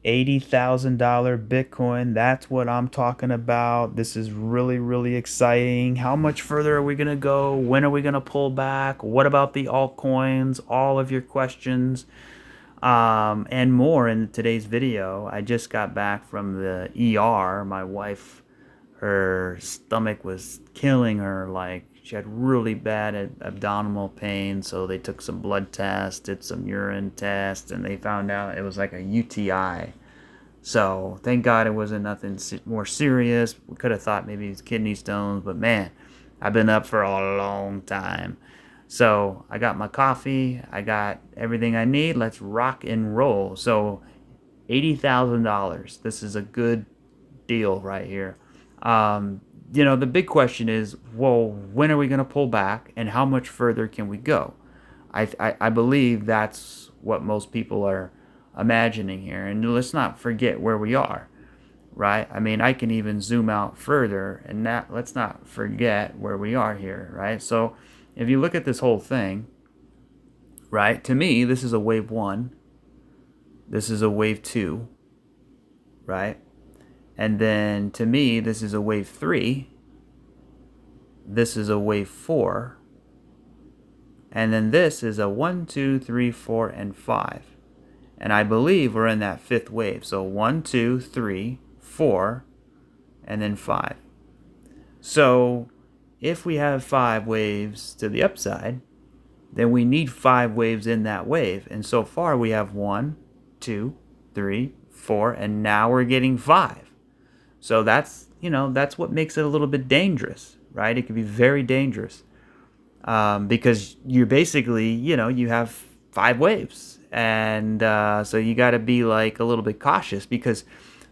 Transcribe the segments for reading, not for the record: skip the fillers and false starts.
$80,000 Bitcoin. That's what I'm talking about. This is really, really exciting. How much further are we going to go? When are we going to pull back? What about the altcoins? All of your questions and more in today's video. I just got back from the ER. My wife, her stomach was killing her. Like, she had really bad abdominal pain, so they took some blood tests, did some urine tests, and they found out it was like a UTI. So thank God it wasn't nothing more serious. We could have thought maybe it's kidney stones, but man, I've been up for a long time. So I got my coffee, I got everything I need. Let's rock and roll. So $80,000. This is a good deal right here. The big question is, well, when are we going to pull back, and how much further can we go? I believe that's what most people are imagining here. And let's not forget where we are, right? I mean, I can even zoom out further, and let's not forget where we are here, right? So if you look at this whole thing, right, to me, this is a wave one. This is a wave two, right? And then to me, this is a wave three. This is a wave four. And then this is a 1, 2, 3, 4, and 5. And I believe we're in that fifth wave. So 1, 2, 3, 4, and then 5. So if we have 5 waves to the upside, then we need 5 waves in that wave. And so far we have 1, 2, 3, 4, and now we're getting 5. So that's what makes it a little bit dangerous, right? It can be very dangerous because you're basically, you have 5 waves. And so you got to be like a little bit cautious, because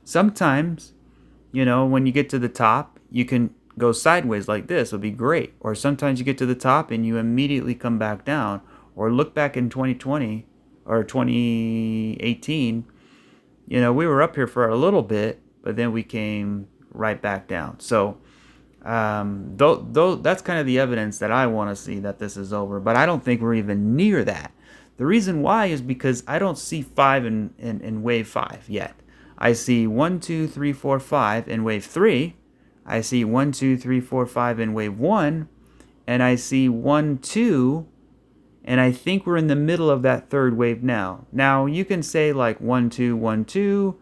sometimes, when you get to the top, you can go sideways like this. It'll be great. Or sometimes you get to the top and you immediately come back down. Or look back in 2020 or 2018, we were up here for a little bit, but then we came right back down. So that's kind of the evidence that I want to see that this is over. But I don't think we're even near that. The reason why is because I don't see 5 in wave 5 yet. I see 1, 2, 3, 4, 5 in wave 3. I see 1, 2, 3, 4, 5 in wave 1. And I see 1, 2. And I think we're in the middle of that third wave now. Now, you can say like 1, 2, 1, 2,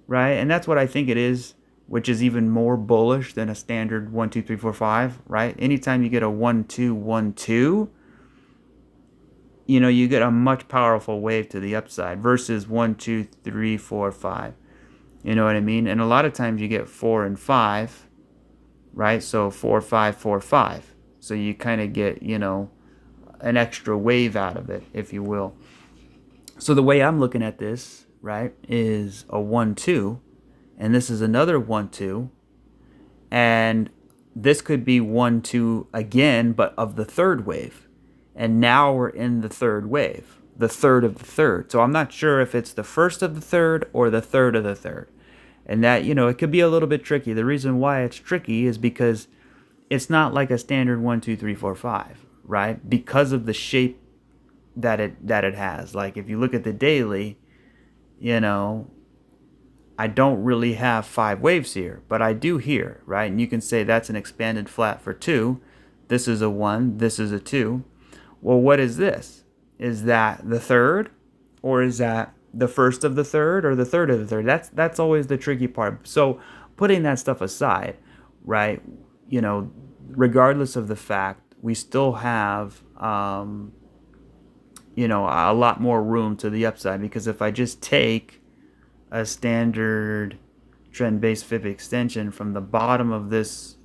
right? And that's what I think it is, which is even more bullish than a standard 1, 2, 3, 4, 5, right? Anytime you get a 1, 2, 1, 2, you get a much powerful wave to the upside versus 1, 2, 3, 4, 5. You know what I mean? And a lot of times you get 4 and 5, right? So 4, 5, 4, 5. So you kind of get, an extra wave out of it, if you will. So the way I'm looking at this, right, is a 1, 2, and this is another 1, 2, and this could be 1, 2 again, but of the third wave. And now we're in the third wave, the third of the third. So I'm not sure if it's the first of the third or the third of the third. And that, it could be a little bit tricky. The reason why it's tricky is because it's not like a standard 1, 2, 3, 4, 5, right? Because of the shape that it has. Like if you look at the daily, I don't really have 5 waves here, but I do here, right? And you can say that's an expanded flat for 2. This is a 1, this is a 2. Well, what is this? Is that the third, or is that the first of the third, or the third of the third? That's always the tricky part. So putting that stuff aside, right? Regardless of the fact, we still have a lot more room to the upside, because if I just take a standard trend-based fib extension from the bottom of this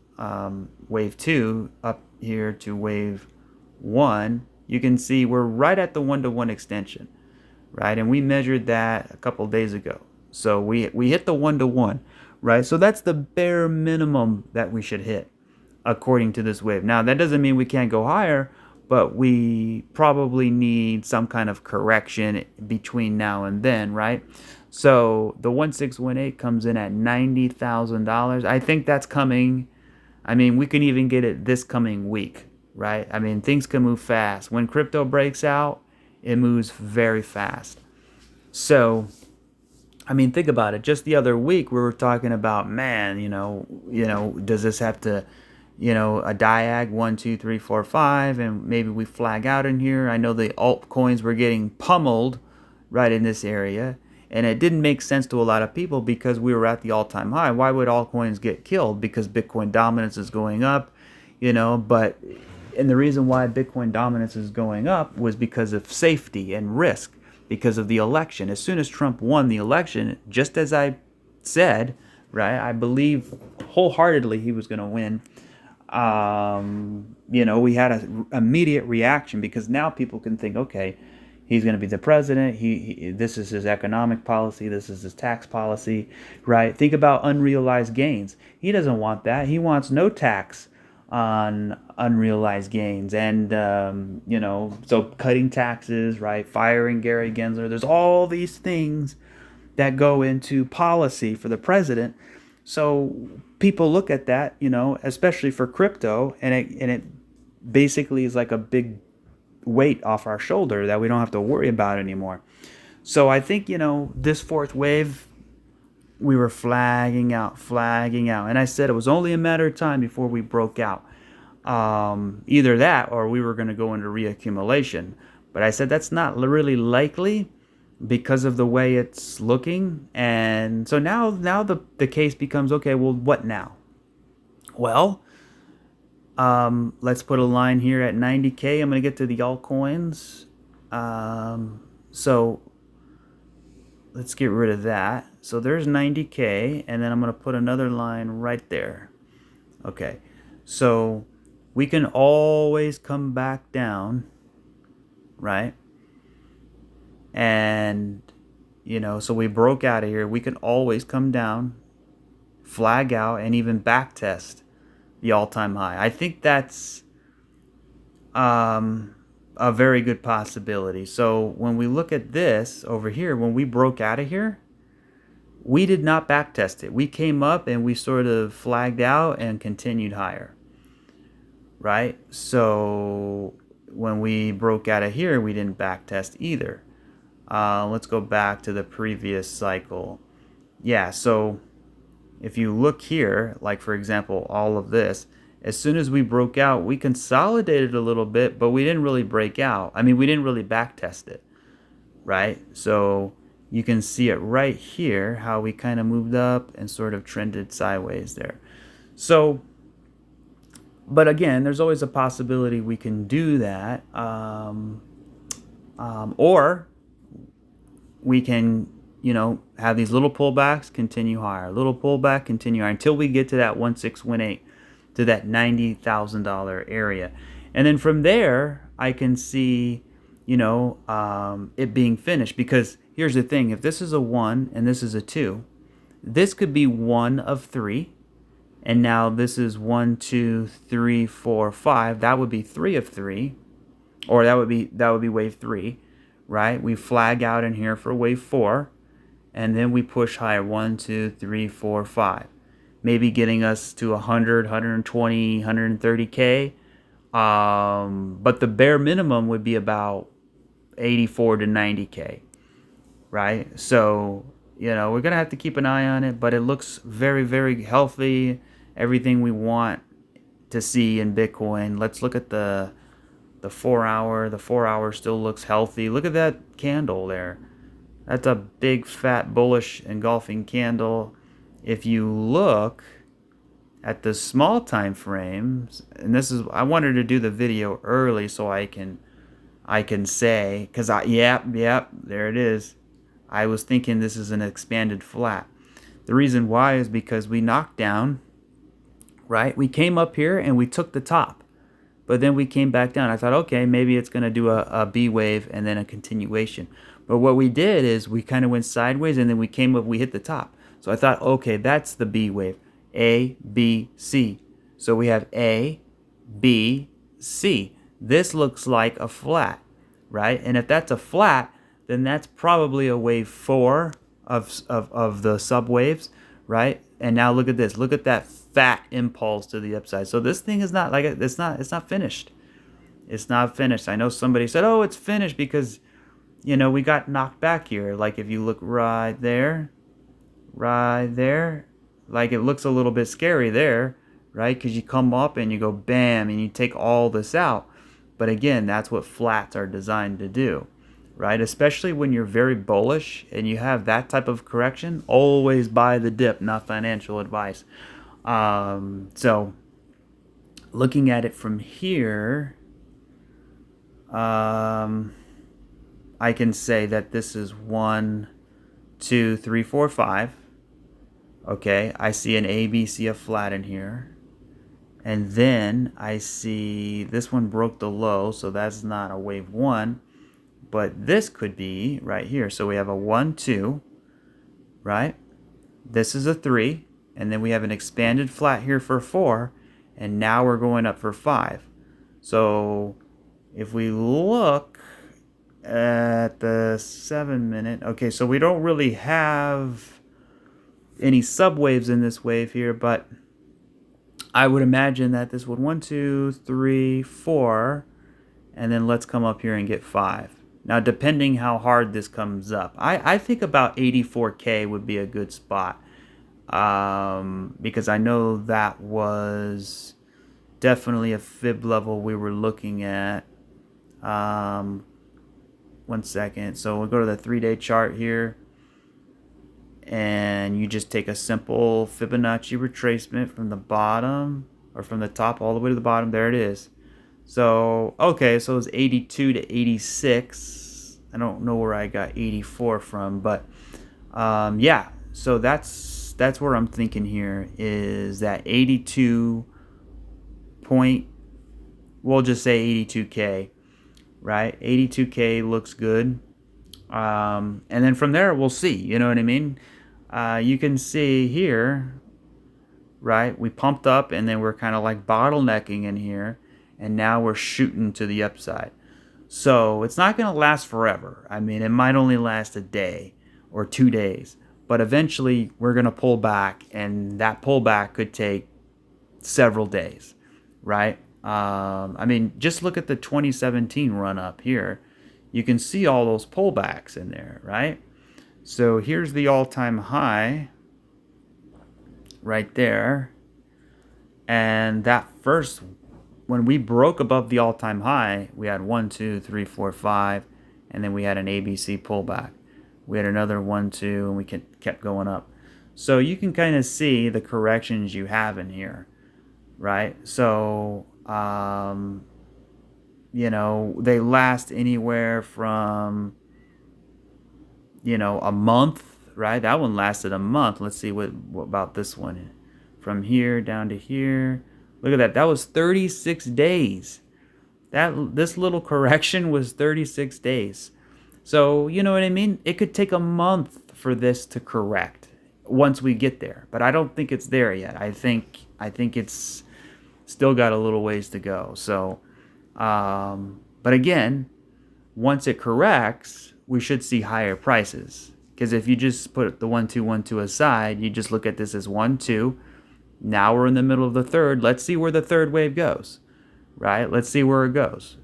wave 2 up here to wave 1, you can see we're right at the 1-to-1 extension, right? And we measured that a couple days ago. So we hit the 1-to-1, right? So that's the bare minimum that we should hit according to this wave. Now, that doesn't mean we can't go higher, but we probably need some kind of correction between now and then, right? So the 1618 comes in at $90,000. I think that's coming. I mean, we can even get it this coming week, right? I mean, things can move fast. When crypto breaks out, it moves very fast. So I mean, think about it. Just the other week, we were talking about, man, does this have to, a diag 1, 2, 3, 4, 5, and maybe we flag out in here. I know the altcoins were getting pummeled right in this area, and it didn't make sense to a lot of people because we were at the all-time high. Why would altcoins get killed? Because Bitcoin dominance is going up, but and the reason why Bitcoin dominance is going up was because of safety and risk, because of the election. As soon as Trump won the election, just as I said, right, I believe wholeheartedly he was going to win. We had an immediate reaction because now people can think, okay, he's going to be the president. This is his economic policy. This is his tax policy, right? Think about unrealized gains. He doesn't want that. He wants no tax on unrealized gains, and so cutting taxes, right? Firing Gary Gensler. There's all these things that go into policy for the president. So people look at that, especially for crypto, and it basically is like a big weight off our shoulder that we don't have to worry about anymore. So I think, this fourth wave, we were flagging out. And I said it was only a matter of time before we broke out. Either that or we were going to go into reaccumulation. But I said that's not really likely because of the way it's looking. And so now the case becomes, okay, well, what now? Well, let's put a line here at 90K. I'm going to get to the altcoins. So let's get rid of that. So there's 90K, and then I'm going to put another line right there. Okay, so we can always come back down, right? And, so we broke out of here. We can always come down, flag out, and even back test the all-time high. I think that's a very good possibility. So when we look at this over here, when we broke out of here, we did not backtest it. We came up and we sort of flagged out and continued higher, right? So when we broke out of here, we didn't backtest either. Let's go back to the previous cycle. Yeah, so if you look here, like for example, all of this, as soon as we broke out, we consolidated a little bit, but we didn't really break out. I mean, we didn't really backtest it, right? So you can see it right here, how we kind of moved up and sort of trended sideways there. So, but again, there's always a possibility we can do that. Or we can, have these little pullbacks, continue higher, little pullback, continue higher, until we get to that 1618, to that $90,000 area. And then from there, I can see, it being finished. Because here's the thing, if this is a 1 and this is a 2, this could be 1 of 3. And now this is 1, 2, 3, 4, 5. That would be 3 of 3. Or that would be wave 3, right? We flag out in here for wave 4. And then we push higher, 1, 2, 3, 4, 5. Maybe getting us to 100, 120, 130K. But the bare minimum would be about 84 to 90K, right? So, we're going to have to keep an eye on it, but it looks very, very healthy. Everything we want to see in Bitcoin. Let's look at the 4 hour. The 4 hour still looks healthy. Look at that candle there. That's a big, fat, bullish, engulfing candle. If you look at the small time frames, and I wanted to do the video early so I can say, because yep, there it is. I was thinking this is an expanded flat. The reason why is because we knocked down, right? We came up here and we took the top, but then we came back down. I thought, okay, maybe it's going to do a B wave and then a continuation. But what we did is we kind of went sideways and then we came up, we hit the top. So I thought, okay, that's the B wave. A, B, C. So we have A, B, C. This looks like a flat, right? And if that's a flat, then that's probably a wave 4 of the subwaves, right? And now look at this. Look at that fat impulse to the upside. So this thing is not like it's not finished. It's not finished. I know somebody said, "Oh, it's finished because we got knocked back here." Like if you look right there, right there. Like, it looks a little bit scary there, right? Because you come up and you go bam and you take all this out. But again, that's what flats are designed to do, right? Especially when you're very bullish and you have that type of correction, always buy the dip, not financial advice. So looking at it from here, I can say that this is 1, 2, 3, 4, 5. Okay, I see an A, B, C, a flat in here. And then I see this one broke the low, so that's not a wave 1. But this could be right here. So we have a 1, 2, right? This is a 3. And then we have an expanded flat here for 4. And now we're going up for 5. So if we look at the 7-minute, okay, so we don't really have any subwaves in this wave here, but I would imagine that this would 1, 2, 3, 4, and then let's come up here and get 5. Now, depending how hard this comes up, I think about 84K would be a good spot, because I know that was definitely a fib level we were looking at. 1 second. So we'll go to the 3-day chart here, and you just take a simple Fibonacci retracement from the bottom, or from the top all the way to the bottom. There it is. So, okay, so it's 82 to 86. I don't know where I got 84 from, but yeah, so that's where I'm thinking here, is that 82 point, we'll just say 82K, right? 82K looks good. And then from there, we'll see, you know what I mean? You can see here, right? We pumped up and then we're kind of like bottlenecking in here, and now we're shooting to the upside. So it's not going to last forever. I mean, it might only last a day or 2 days, but eventually we're going to pull back, and that pullback could take several days, right? I mean, just look at the 2017 run up here. You can see all those pullbacks in there, right? So here's the all-time high right there. And that first, when we broke above the all-time high, we had 1, 2, 3, 4, 5, and then we had an ABC pullback. We had another 1, 2, and we kept going up. So you can kind of see the corrections you have in here, right? So, you know, they last anywhere from, you know, a month, right? That one lasted a month. Let's see what about this one. From here down to here. Look at that. That was 36 days. This little correction was 36 days. So, you know what I mean? It could take a month for this to correct once we get there. But I don't think it's there yet. I think it's still got a little ways to go. So, but again, once it corrects, we should see higher prices. Because if you just put the 1, 2, 1, 2 aside, you just look at this as 1, 2. Now we're in the middle of the third. Let's see where the third wave goes, right? Let's see where it goes.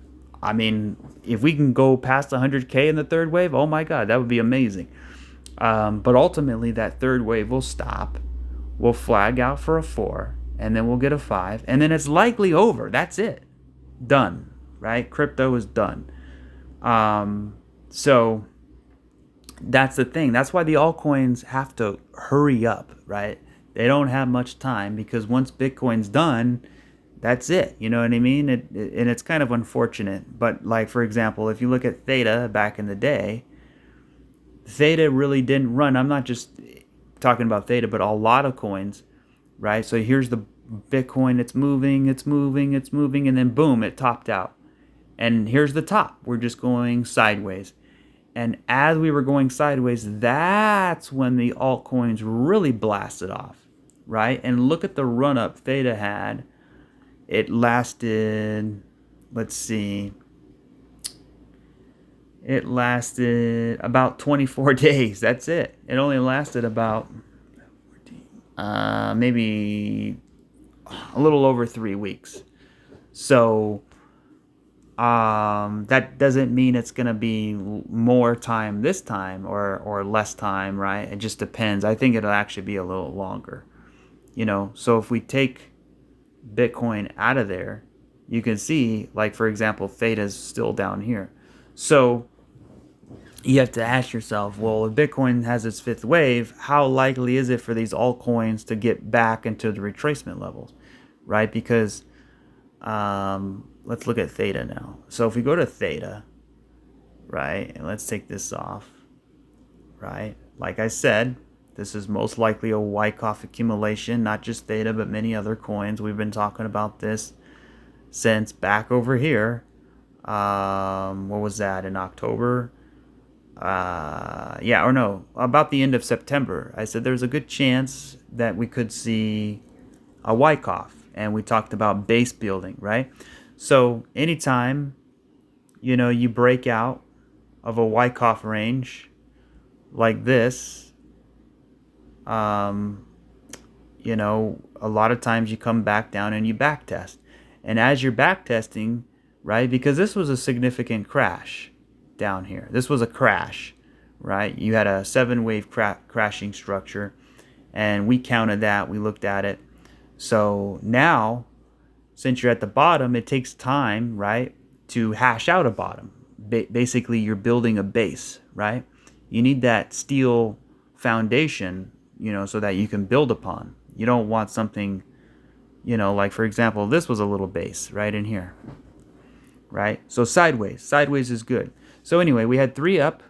I mean, if we can go past 100K in the third wave, oh my God, that would be amazing. But ultimately, that third wave will stop. We'll flag out for a 4, and then we'll get a 5, and then it's likely over. That's it. Done, right? Crypto is done. So that's the thing. That's why the altcoins have to hurry up, right? They don't have much time, because once Bitcoin's done, that's it. You know what I mean? And it's kind of unfortunate. But like, for example, if you look at THETA back in the day, THETA really didn't run. I'm not just talking about THETA, but a lot of coins, right? So here's the Bitcoin. It's moving, it's moving, it's moving, and then boom, it topped out. And here's the top. We're just going sideways. And as we were going sideways, that's when the altcoins really blasted off, right? And look at the run-up THETA had. It lasted, let's see, it lasted about 24 days. That's it. It only lasted about maybe a little over 3 weeks. So That doesn't mean it's going to be more time this time or less time, right? It just depends. I think it'll actually be a little longer, So if we take Bitcoin out of there, you can see, like, for example, theta is still down here. So you have to ask yourself, well, if Bitcoin has its fifth wave, how likely is it for these altcoins to get back into the retracement levels, right? Because let's look at theta now. So if we go to theta, right, and let's take this off, right? Like I said, this is most likely a Wyckoff accumulation, not just theta, but many other coins. We've been talking about this since back over here. What was that, in October? Yeah, or no, about the end of September. I said there's a good chance that we could see a Wyckoff, and we talked about base building, right? So anytime, you break out of a Wyckoff range like this, a lot of times you come back down and you back test. And as you're back testing, right, because this was a significant crash down here. This was a crash, right? You had a 7-wave crashing structure, and we counted that. We looked at it. So now, since you're at the bottom, it takes time, right, to hash out a bottom. Basically, you're building a base, right? You need that steel foundation, so that you can build upon. You don't want something, like, for example, this was a little base right in here, right? So sideways is good. So anyway, we had 3 up,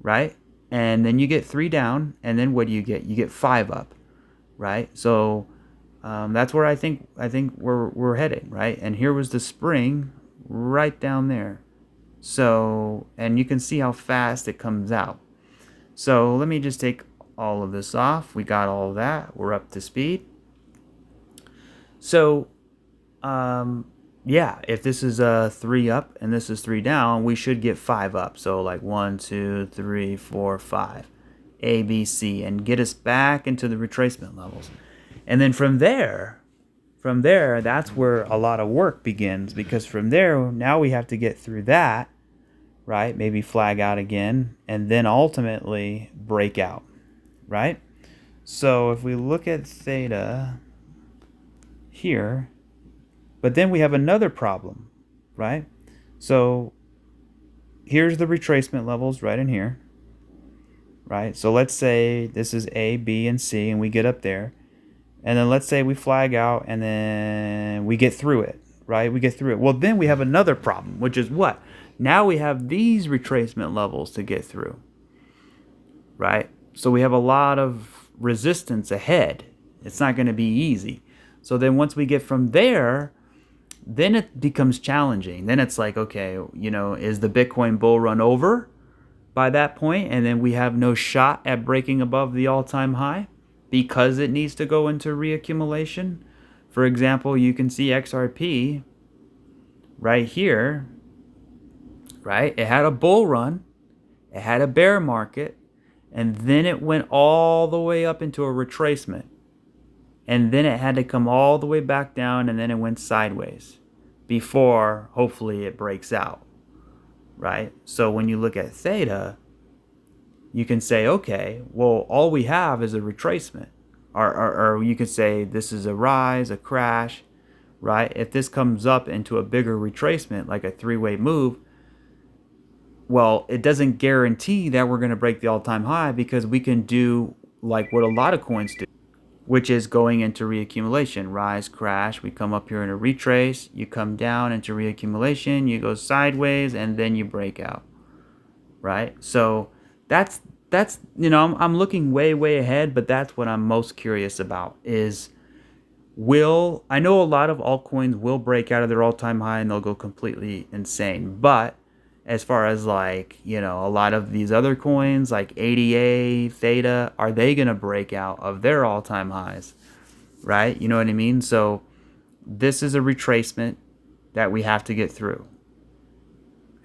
right? And then you get 3 down, and then what do you get? You get 5 up, right? So that's where I think we're heading, right? And here was the spring right down there. So, and you can see how fast it comes out. So let me just take all of this off. We got all of that. We're up to speed. So, yeah, if this is 3 up and this is 3 down, we should get 5 up. So like 1, 2, 3, 4, 5, A, B, C, and get us back into the retracement levels. And then from there, that's where a lot of work begins, because from there, now we have to get through that, right? Maybe flag out again, and then ultimately break out, right? So if we look at theta here, but then we have another problem, right? So here's the retracement levels right in here, right? So let's say this is A, B, and C, and we get up there. And then let's say we flag out, and then we get through it, right? We get through it. Well, then we have another problem, which is what? Now we have these retracement levels to get through, right? So we have a lot of resistance ahead. It's not going to be easy. So then once we get from there, then it becomes challenging. Then it's like, okay, is the Bitcoin bull run over by that point? And then we have no shot at breaking above the all-time high because it needs to go into reaccumulation. For example, you can see XRP right here, right? It had a bull run, it had a bear market, and then it went all the way up into a retracement. And then it had to come all the way back down, and then it went sideways before, hopefully, it breaks out, right? So when you look at theta, you can say, okay, well, all we have is a retracement. Or you could say this is a rise, a crash, right? If this comes up into a bigger retracement, like a 3-way move, well, it doesn't guarantee that we're going to break the all-time high, because we can do like what a lot of coins do, which is going into reaccumulation. Rise, crash, we come up here in a retrace, you come down into reaccumulation, you go sideways, and then you break out, right? So that's I'm looking way ahead, but that's what I'm most curious about is, I know a lot of altcoins will break out of their all-time high and they'll go completely insane, but as far as like, a lot of these other coins like ADA, Theta, are they going to break out of their all-time highs, right? You know what I mean? So this is a retracement that we have to get through.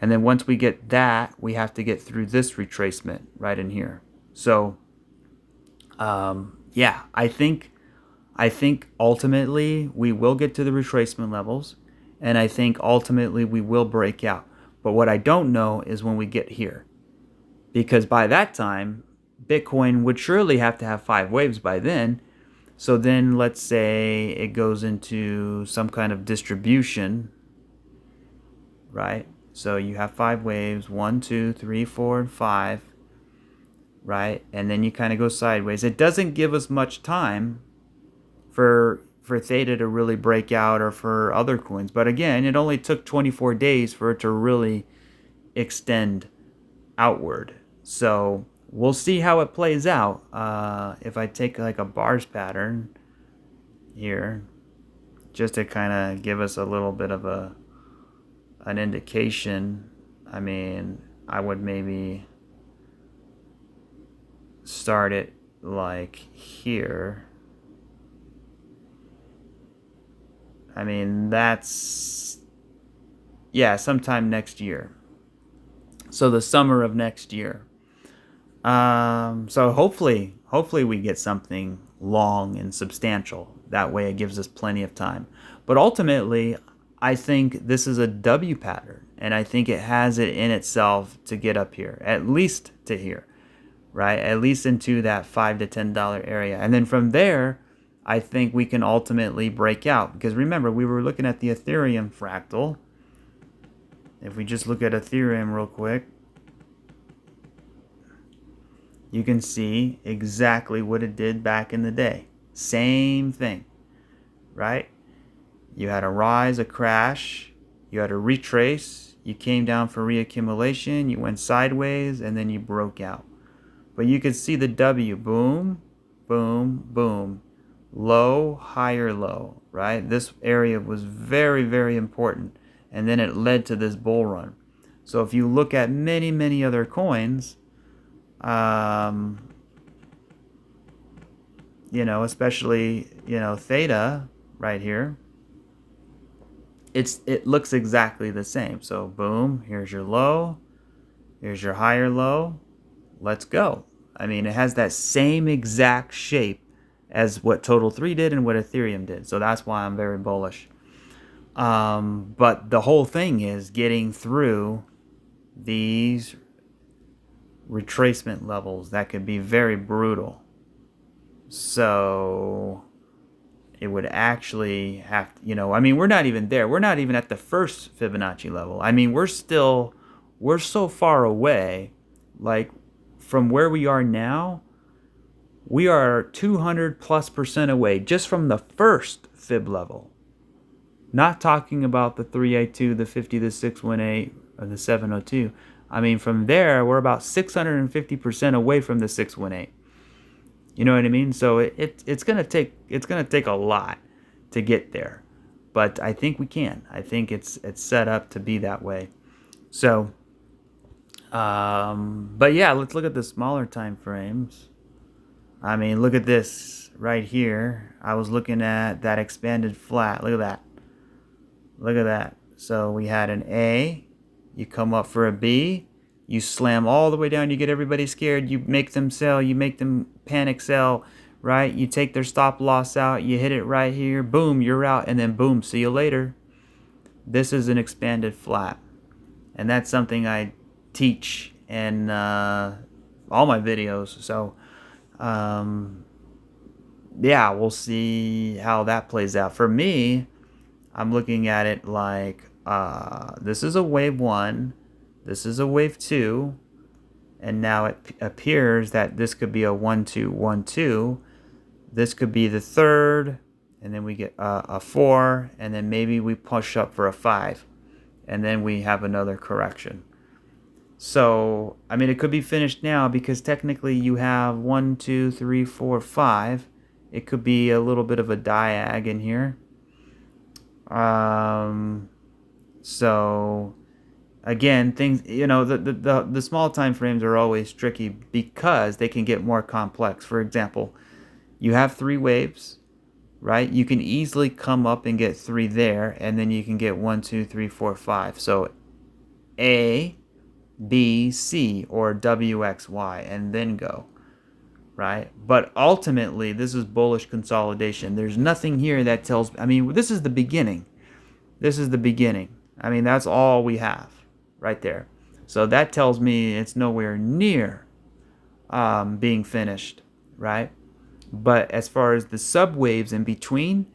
And then once we get that, we have to get through this retracement right in here. So, I think ultimately we will get to the retracement levels. And I think ultimately we will break out. But what I don't know is when we get here. Because by that time, Bitcoin would surely have to have 5 waves by then. So then let's say it goes into some kind of distribution, right? So you have 5 waves, 1, 2, 3, 4, and 5, right? And then you kind of go sideways. It doesn't give us much time for Theta to really break out, or for other coins. But again, it only took 24 days for it to really extend outward. So we'll see how it plays out. If I take like a bars pattern here, just to kind of give us a little bit of an indication, I mean, I would maybe start it like here. I mean, that's, yeah, sometime next year. So the summer of next year. So hopefully we get something long and substantial. That way it gives us plenty of time. But ultimately, I think this is a W pattern, and I think it has it in itself to get up here, at least to here, right? At least into that $5 to $10 area. And then from there, I think we can ultimately break out. Because remember, we were looking at the Ethereum fractal. If we just look at Ethereum real quick, you can see exactly what it did back in the day. Same thing, right? You had a rise, a crash, you had a retrace, you came down for reaccumulation, you went sideways, and then you broke out. But you could see the W, boom, boom, boom, low, higher low, right? This area was very, very important, and then it led to this bull run. So if you look at many, many other coins, you know, especially, you know, Theta right here, it looks exactly the same. So boom, here's your low, here's your higher low, let's go. I mean, it has that same exact shape as what Total 3 did and what Ethereum did. So that's why I'm very bullish. But the whole thing is getting through these retracement levels that could be very brutal. So it would actually have to, you know, I mean, we're not even there. We're not even at the first Fibonacci level. I mean, we're so far away. Like, from where we are now, we are 200+% away just from the first Fib level. Not talking about the 382, the 50, the 618, or the 702. I mean, from there, we're about 650% away from the 618. You know what I mean? So it's gonna take a lot to get there, but I think we can. I think it's set up to be that way. So, but yeah, let's look at the smaller time frames. I mean, look at this right here. I was looking at that expanded flat. Look at that. Look at that. So we had an A. You come up for a B. You slam all the way down. You get everybody scared. You make them sell. You make them panic sell, right? You take their stop loss out. You hit it right here. Boom, you're out. And then boom, see you later. This is an expanded flat. And that's something I teach in all my videos. So, yeah, we'll see how that plays out. For me, I'm looking at it like this is a wave 1. This is a wave 2, and now it appears that this could be a 1, 2, 1, 2. This could be the third, and then we get a 4, and then maybe we push up for a 5, and then we have another correction. So, I mean, it could be finished now because technically you have 1, 2, 3, 4, 5. It could be a little bit of a diag in here. So again, things, you know, the small time frames are always tricky because they can get more complex. For example, you have 3 waves, right? You can easily come up and get 3 there, and then you can get 1, 2, 3, 4, 5. So A, B, C, or W, X, Y, and then go, right? But ultimately, this is bullish consolidation. There's nothing here that tells, I mean, this is the beginning. This is the beginning. I mean, that's all we have right there. So that tells me it's nowhere near being finished, right? But as far as the subwaves in between,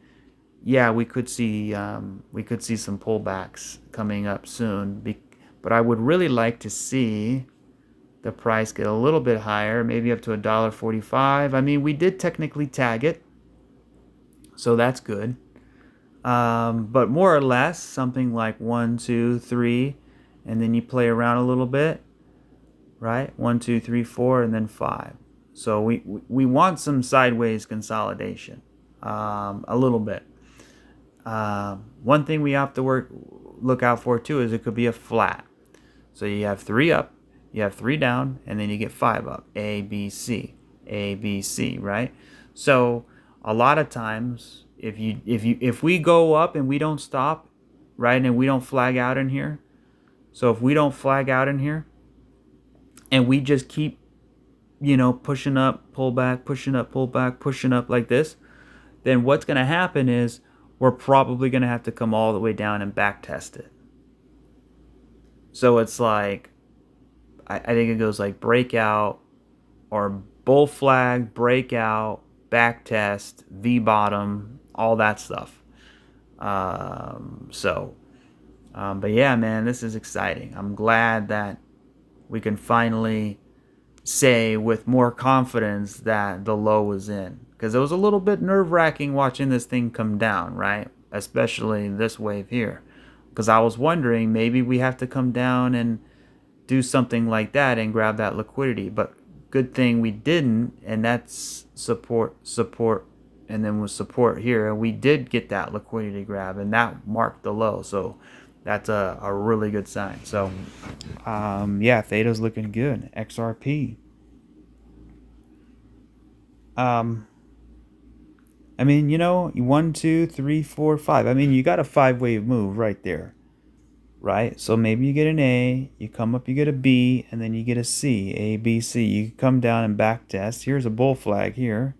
yeah, we could see some pullbacks coming up soon. But I would really like to see the price get a little bit higher, maybe up to $1.45. I mean, we did technically tag it, so that's good. But more or less, something like 1, 2, 3, and then you play around a little bit, right? 1, 2, 3, 4, and then 5. So we want some sideways consolidation, a little bit. One thing we have to look out for too is it could be a flat. So you have 3 up, you have 3 down, and then you get 5 up. A, B, C, A, B, C, right? So a lot of times, if we go up and we don't stop, right, and we don't flag out in here. So if we don't flag out in here, and we just keep, pushing up, pull back, pushing up, pull back, pushing up like this, then what's going to happen is we're probably going to have to come all the way down and back test it. So it's like, I think it goes like breakout or bull flag, breakout, back test, V bottom, all that stuff. But yeah, man, this is exciting. I'm glad that we can finally say with more confidence that the low was in. Because it was a little bit nerve-wracking watching this thing come down, right? Especially this wave here. Because I was wondering, maybe we have to come down and do something like that and grab that liquidity. But good thing we didn't, and that's support, and then with support here. And we did get that liquidity grab, and that marked the low. So that's a really good sign. So, yeah, Theta's looking good. XRP. I mean, 1, 2, 3, 4, 5. I mean, you got a 5-wave move right there, right? So maybe you get an A, you come up, you get a B, and then you get a C. A, B, C. You come down and back test. Here's a bull flag here.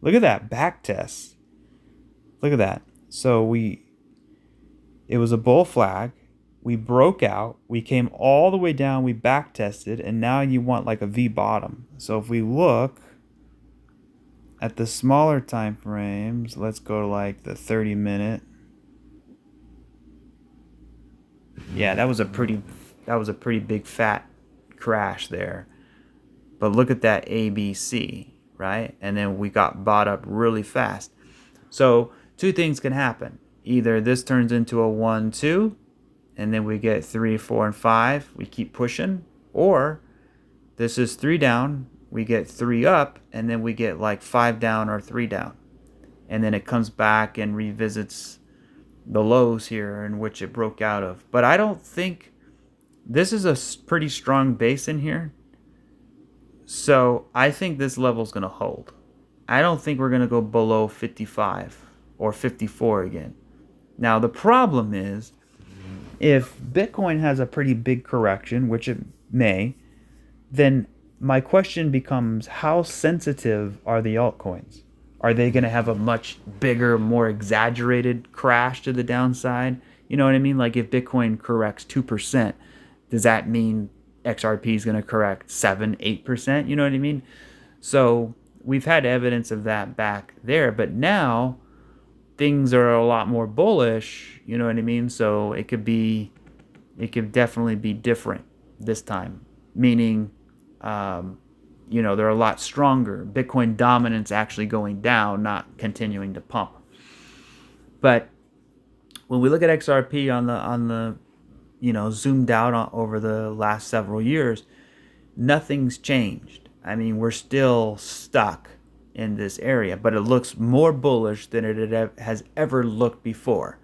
Look at that back test. Look at that. So it was a bull flag. We broke out. We came all the way down. We back tested, and now you want like a V bottom. So if we look at the smaller time frames, let's go to like the 30-minute. Yeah, that was a pretty big fat crash there. But look at that ABC, right? And then we got bought up really fast. So two things can happen. Either this turns into a 1, 2, and then we get 3, 4, and 5. We keep pushing. Or this is 3 down. We get 3 up, and then we get like 5 down or 3 down. And then it comes back and revisits the lows here in which it broke out of. But I don't think this is a pretty strong base in here. So I think this level is going to hold. I don't think we're going to go below 55 or 54 again. Now, the problem is if Bitcoin has a pretty big correction, which it may, then my question becomes, how sensitive are the altcoins? Are they going to have a much bigger, more exaggerated crash to the downside? You know what I mean? Like if Bitcoin corrects 2%, does that mean XRP is going to correct 7, 8%? You know what I mean? So we've had evidence of that back there, but now things are a lot more bullish. You know what I mean? So it could definitely be different this time, meaning, they're a lot stronger. Bitcoin dominance actually going down, not continuing to pump. But when we look at XRP on the zoomed out over the last several years, nothing's changed. I mean, we're still stuck in this area, but it looks more bullish than it has ever looked before,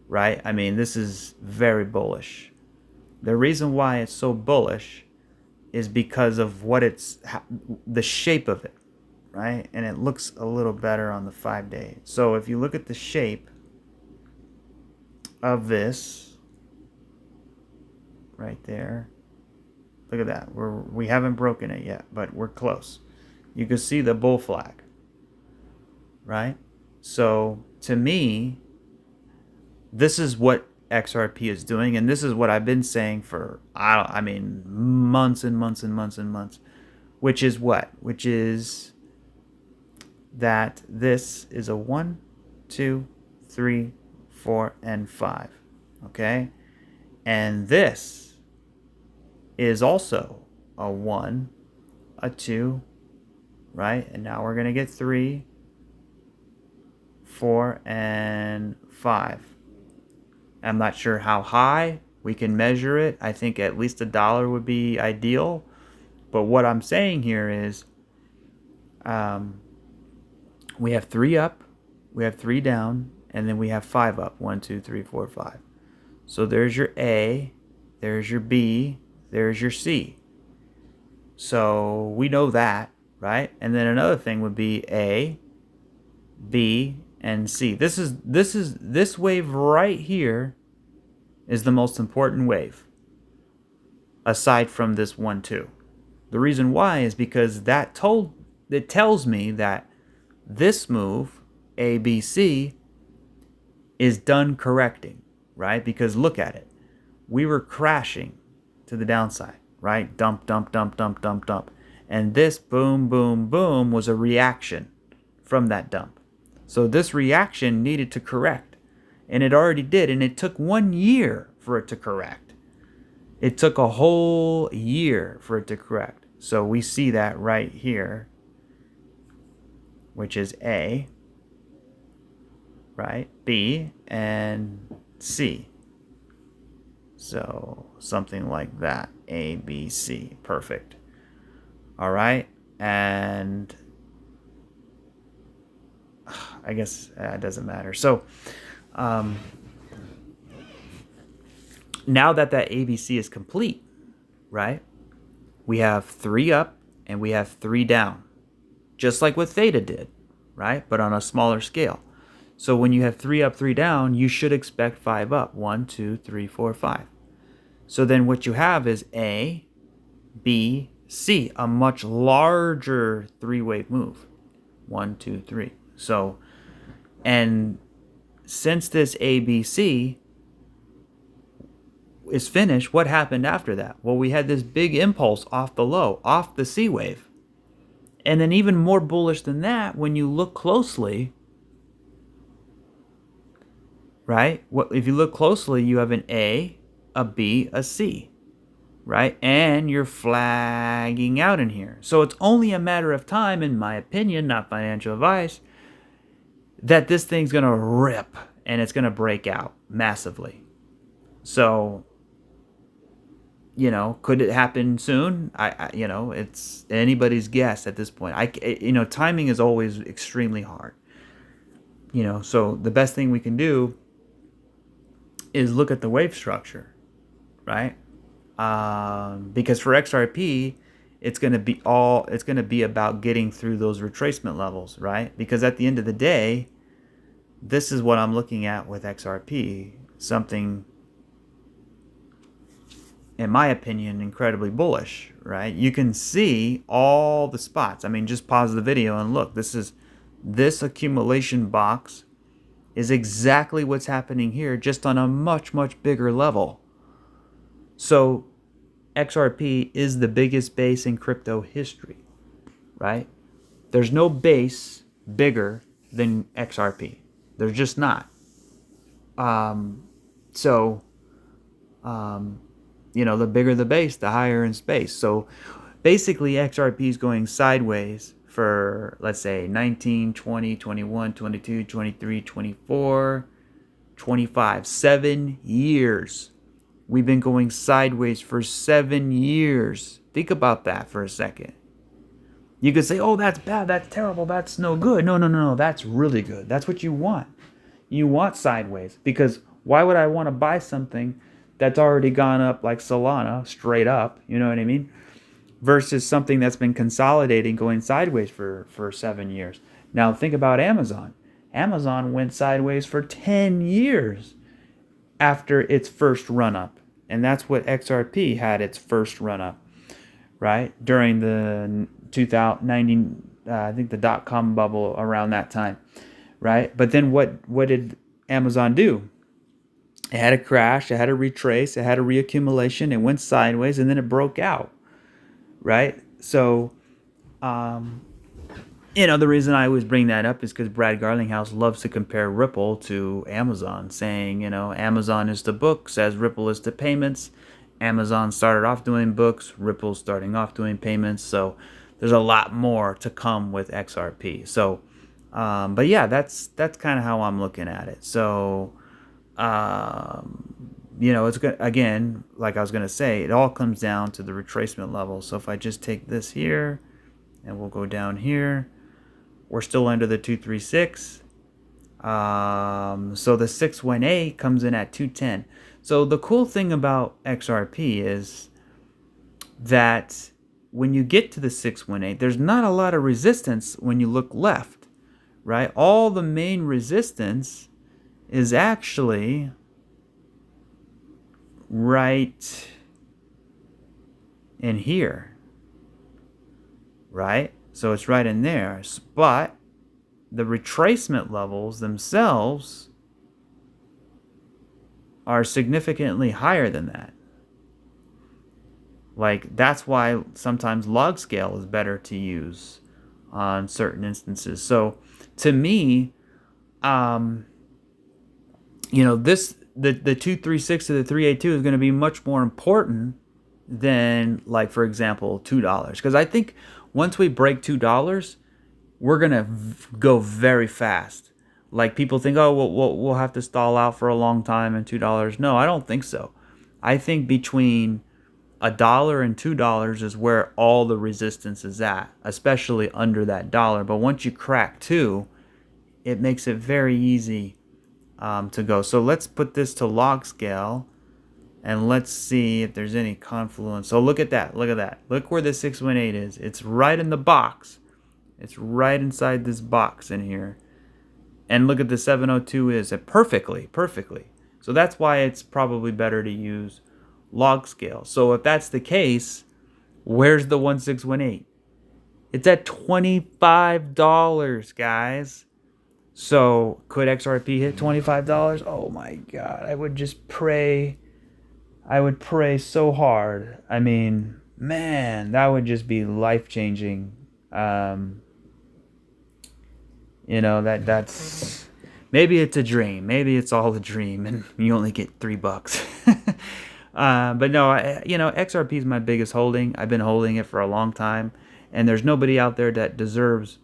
right? I mean, this is very bullish. The reason why it's so bullish is because of the shape of it, right? And it looks a little better on the 5-day. So if you look at the shape of this right there, look at that. We haven't broken it yet, but we're close. You can see the bull flag, right? So to me, this is what XRP is doing, and this is what I've been saying for I mean months and months and months and months, which is what? Which is that this is a 1, 2, 3, 4, and 5. Okay? And this is also a 1, a 2, right? And now we're going to get 3, 4, and 5. I'm not sure how high we can measure it. I think at least $1 would be ideal. But what I'm saying here is we have 3 up, we have 3 down, and then we have 5 up. 1, 2, 3, 4, 5. So there's your A, there's your B, there's your C. So we know that, right? And then another thing would be A, B, and C. This wave right here is the most important wave, aside from this 1, 2. The reason why is because it tells me that this move, A, B, C, is done correcting, right? Because look at it. We were crashing to the downside, right? Dump, dump, dump, dump, dump, dump. And this boom, boom, boom was a reaction from that dump. So this reaction needed to correct. And it already did. And it took 1 year for it to correct. It took a whole year for it to correct. So we see that right here, which is A, right? B, and C. So something like that. A, B, C. Perfect. All right. And I guess it doesn't matter. So now that ABC is complete, right? We have 3 up and we have 3 down. Just like what THETA did, right? But on a smaller scale. So when you have 3 up, 3 down, you should expect 5 up. 1, 2, 3, 4, 5. So then what you have is A, B, C, a much larger 3-wave move. 1, 2, 3. So, and since this ABC is finished, what happened after that? Well, we had this big impulse off the low, off the C wave. And then even more bullish than that, when you look closely, right? If you look closely, you have an A, a B, a C, right? And you're flagging out in here. So it's only a matter of time, in my opinion, not financial advice, that this thing's going to rip and it's going to break out massively. So, could it happen soon? It's anybody's guess at this point. Timing is always extremely hard. So the best thing we can do is look at the wave structure, right? Because for XRP, it's going to be about getting through those retracement levels, right? Because at the end of the day, this is what I'm looking at with XRP, something, in my opinion, incredibly bullish, right? You can see all the spots. I mean, just pause the video and look. This accumulation box is exactly what's happening here, just on a much, much bigger level. So XRP is the biggest base in crypto history, right? There's no base bigger than XRP. There's just not. The bigger the base, the higher in space. So basically XRP is going sideways for, let's say, 19, 20, 21, 22, 23, 24, 25, 7 years. We've been going sideways for 7 years. Think about that for a second. You could say, oh, that's bad, that's terrible, that's no good. No, that's really good. That's what you want. You want sideways, because why would I want to buy something that's already gone up like Solana, straight up, you know what I mean? Versus something that's been consolidating, going sideways for 7 years. Now think about Amazon. Amazon went sideways for 10 years after its first run-up. And that's what XRP had its first run-up, right? During the 2019, I think the dot-com bubble around that time, right? But then what did Amazon do? It had a crash, it had a retrace, it had a reaccumulation, it went sideways, and then it broke out, right? So, the reason I always bring that up is because Brad Garlinghouse loves to compare Ripple to Amazon, saying, Amazon is to books as Ripple is to payments. Amazon started off doing books, Ripple's starting off doing payments. So there's a lot more to come with XRP. So, but yeah, that's kind of how I'm looking at it. So, it's good. Again, like I was gonna say, it all comes down to the retracement level. So if I just take this here, and we'll go down here, we're still under the 236. So the 618 comes in at 210. So the cool thing about XRP is that when you get to the 618, there's not a lot of resistance when you look left, right? All the main resistance is actually right in here, right? So it's right in there. But the retracement levels themselves are significantly higher than that. Like, that's why sometimes log scale is better to use on certain instances. So to me, the 236 to the 382 is going to be much more important than, like, for example, $2. Because I think once we break $2, we're going to go very fast. Like, people think, oh, we'll have to stall out for a long time and $2. No, I don't think so. I think between $1 and $2 is where all the resistance is at, especially under that dollar. But once you crack 2, it makes it very easy to go. So let's put this to log scale, and let's see if there's any confluence. So look at that. Look at that. Look where the 618 is. It's right in the box. It's right inside this box in here. And look at the 702 is it perfectly. So that's why it's probably better to use log scale. So if that's the case, where's the 1618? It's at $25, guys. So could XRP hit $25? Oh my God. I would just pray. I would pray so hard. I mean, man, that would just be life-changing. That's maybe it's a dream. Maybe it's all a dream and you only get $3. But no, XRP is my biggest holding. I've been holding it for a long time, and there's nobody out there that deserves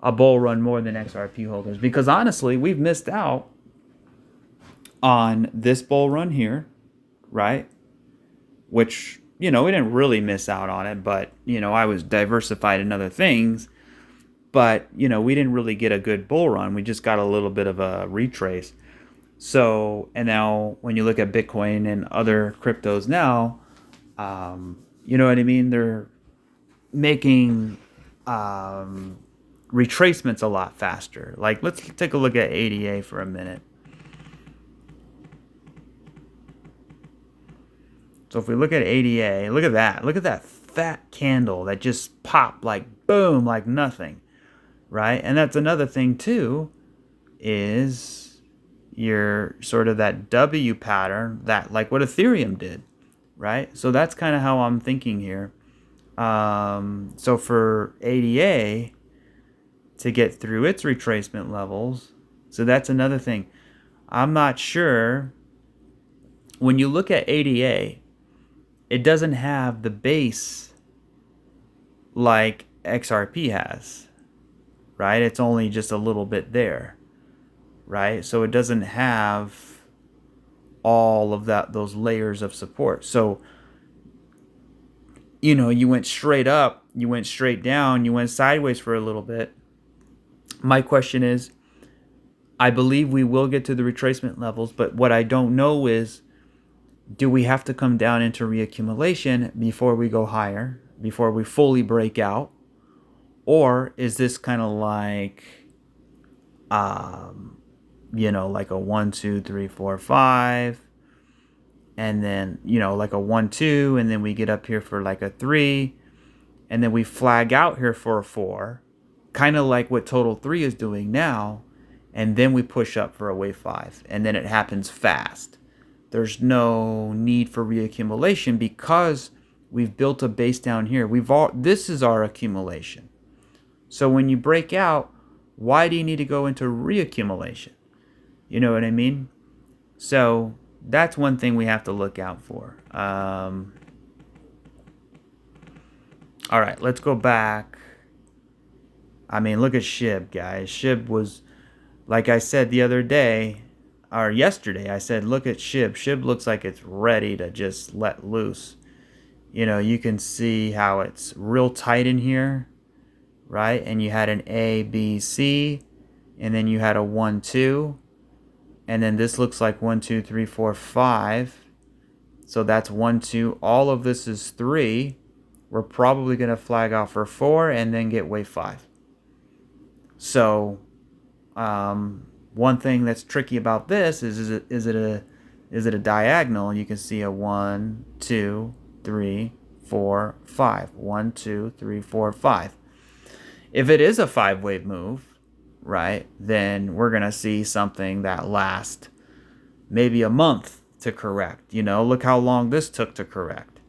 a bull run more than XRP holders, because honestly, we've missed out on this bull run here, right? Which, we didn't really miss out on it, but, I was diversified in other things. But, we didn't really get a good bull run. We just got a little bit of a retrace. So, and now when you look at Bitcoin and other cryptos now, you know what I mean? They're making retracements a lot faster. Like, let's take a look at ADA for a minute. So if we look at ADA, look at that. Look at that fat candle that just popped like boom, like nothing. Right? And that's another thing too, is your sort of that W pattern, that like what Ethereum did, right? So that's kind of how I'm thinking here. So for ADA to get through its retracement levels, so that's another thing. I'm not sure. When you look at ADA, it doesn't have the base like XRP has. Right? It's only just a little bit there, right? So it doesn't have all of those layers of support. So, you went straight up, you went straight down, you went sideways for a little bit. My question is, I believe we will get to the retracement levels, but what I don't know is, do we have to come down into reaccumulation before we go higher, before we fully break out? Or is this kind of like, like a 1, 2, 3, 4, 5, and then, like a 1, 2, and then we get up here for like a 3, and then we flag out here for a 4, kind of like what Total 3 is doing now, and then we push up for a wave 5, and then it happens fast. there's no need for reaccumulation because we've built a base down here. This is our accumulation. So when you break out, why do you need to go into reaccumulation? You know what I mean? So that's one thing we have to look out for. All right, let's go back. I mean, look at SHIB, guys. SHIB was, like I said the other day, or yesterday, I said, look at SHIB. SHIB looks like it's ready to just let loose. You know, you can see how it's real tight in here, right? And you had an A, B, C, and then you had a 1, 2. And then this looks like 1, 2, 3, 4, 5. So that's 1, 2. All of this is 3. We're probably going to flag out for 4 and then get wave 5. So one thing that's tricky about this is it a diagonal? You can see a 1, 2, 3, 4, 5. 1, 2, 3, 4, 5. If it is a 5-wave move, right, then we're going to see something that lasts maybe a month to correct. You know, look how long this took to correct.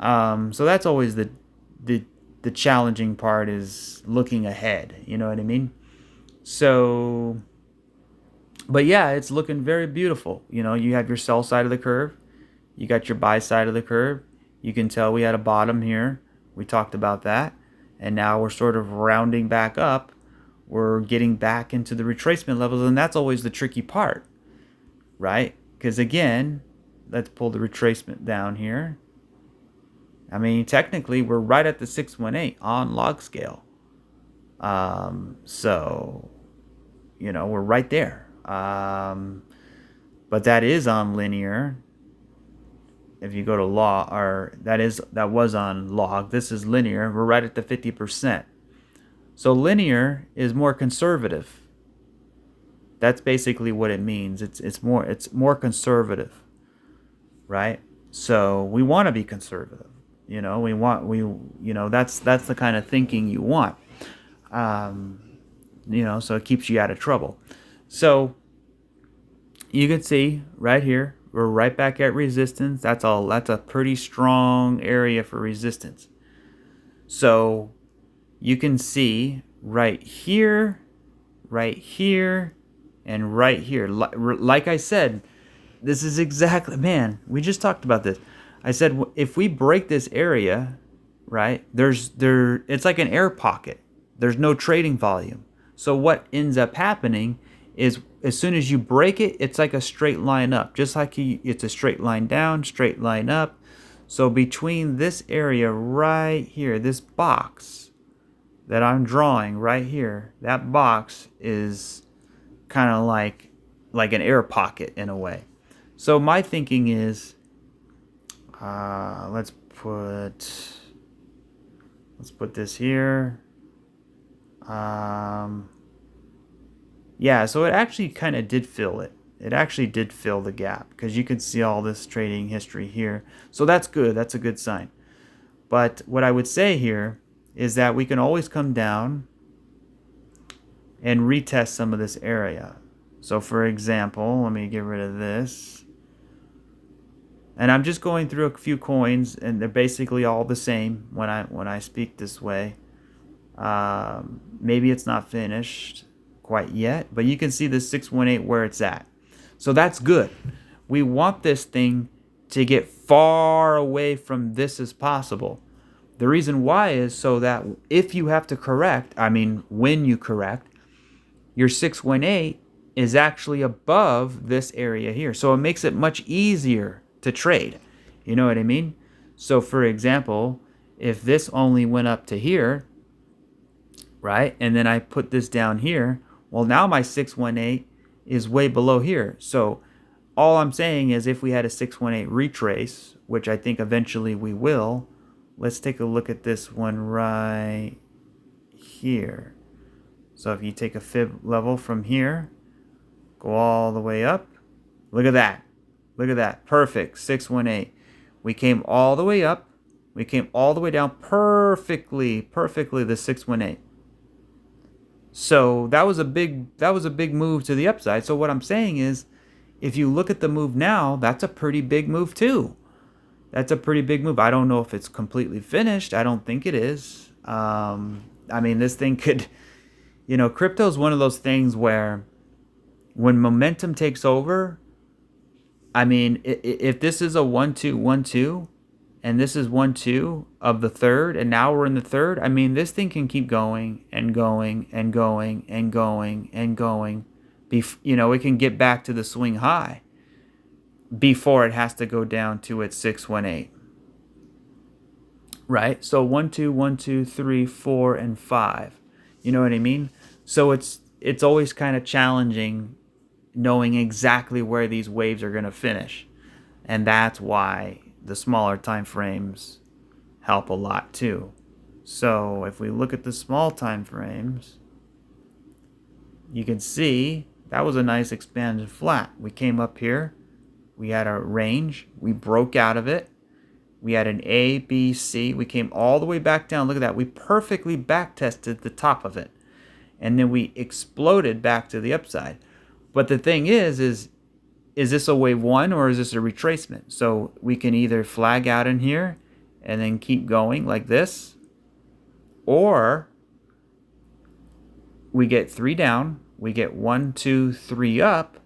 So that's always the challenging part, is looking ahead. You know what I mean? So, but yeah, it's looking very beautiful. You know, you have your sell side of the curve. You got your buy side of the curve. You can tell we had a bottom here. We talked about that. And now we're sort of rounding back up. We're getting back into the retracement levels. And that's always the tricky part, right? Because again, let's pull the retracement down here. I mean, technically, we're right at the 618 on log scale. So, you know, we're right there. But that is on linear. If you go to log, or that was on log. This is linear. We're right at the 50%. So linear is more conservative. That's basically what it means. It's more conservative, right? So we want to be conservative. You know, that's the kind of thinking you want. You know, so it keeps you out of trouble. So you can see right here, we're right back at resistance. That's a pretty strong area for resistance. So you can see right here, and right here. Like I said, this is exactly, man, we just talked about this. I said, if we break this area, right, it's like an air pocket. There's no trading volume. So what ends up happening is, as soon as you break it, it's like a straight line up. Just like it's a straight line down, straight line up. So between this area right here, this box that I'm drawing right here, that box is kind of like an air pocket in a way. So my thinking is, let's put this here. Yeah, so it actually kind of did fill it. It actually did fill the gap, because you can see all this trading history here. So that's good. That's a good sign. But what I would say here is that we can always come down and retest some of this area. So for example, let me get rid of this. And I'm just going through a few coins, and they're basically all the same when I speak this way. Maybe it's not finished quite yet, but you can see the 618 where it's at. So that's good. We want this thing to get far away from this as possible. The reason why is so that if you have to correct, I mean, when you correct, your 618 is actually above this area here. So it makes it much easier to trade. You know what I mean? So for example, if this only went up to here, right, and then I put this down here, well, now my 618 is way below here. So all I'm saying is, if we had a 618 retrace, which I think eventually we will, let's take a look at this one right here. So if you take a fib level from here, go all the way up, look at that. Look at that. Perfect. 618. We came all the way up. We came all the way down perfectly the 618. So that was a big move to the upside. So what I'm saying is, if you look at the move now, that's a pretty big move too. That's a pretty big move. I don't know if it's completely finished. I don't think it is. I mean, this thing could, crypto is one of those things where when momentum takes over, I mean, if this is a 1-2, 1-2, and this is 1-2 of the third, and now we're in the third, I mean, this thing can keep going and going and going and going and going. It can get back to the swing high before it has to go down to its 618. Right? So 1-2, 1-2, 3, 4, and 5. You know what I mean? So it's always kind of challenging knowing exactly where these waves are going to finish. And that's why the smaller time frames help a lot too. So if we look at the small time frames, you can see that was a nice expanded flat. We came up here, we had a range, we broke out of it. We had an A, B, C. We came all the way back down. Look at that. We perfectly back tested the top of it. And then we exploded back to the upside. But the thing is this a wave one or is this a retracement? So we can either flag out in here and then keep going like this, or we get 3 down, we get 1, 2, 3 up,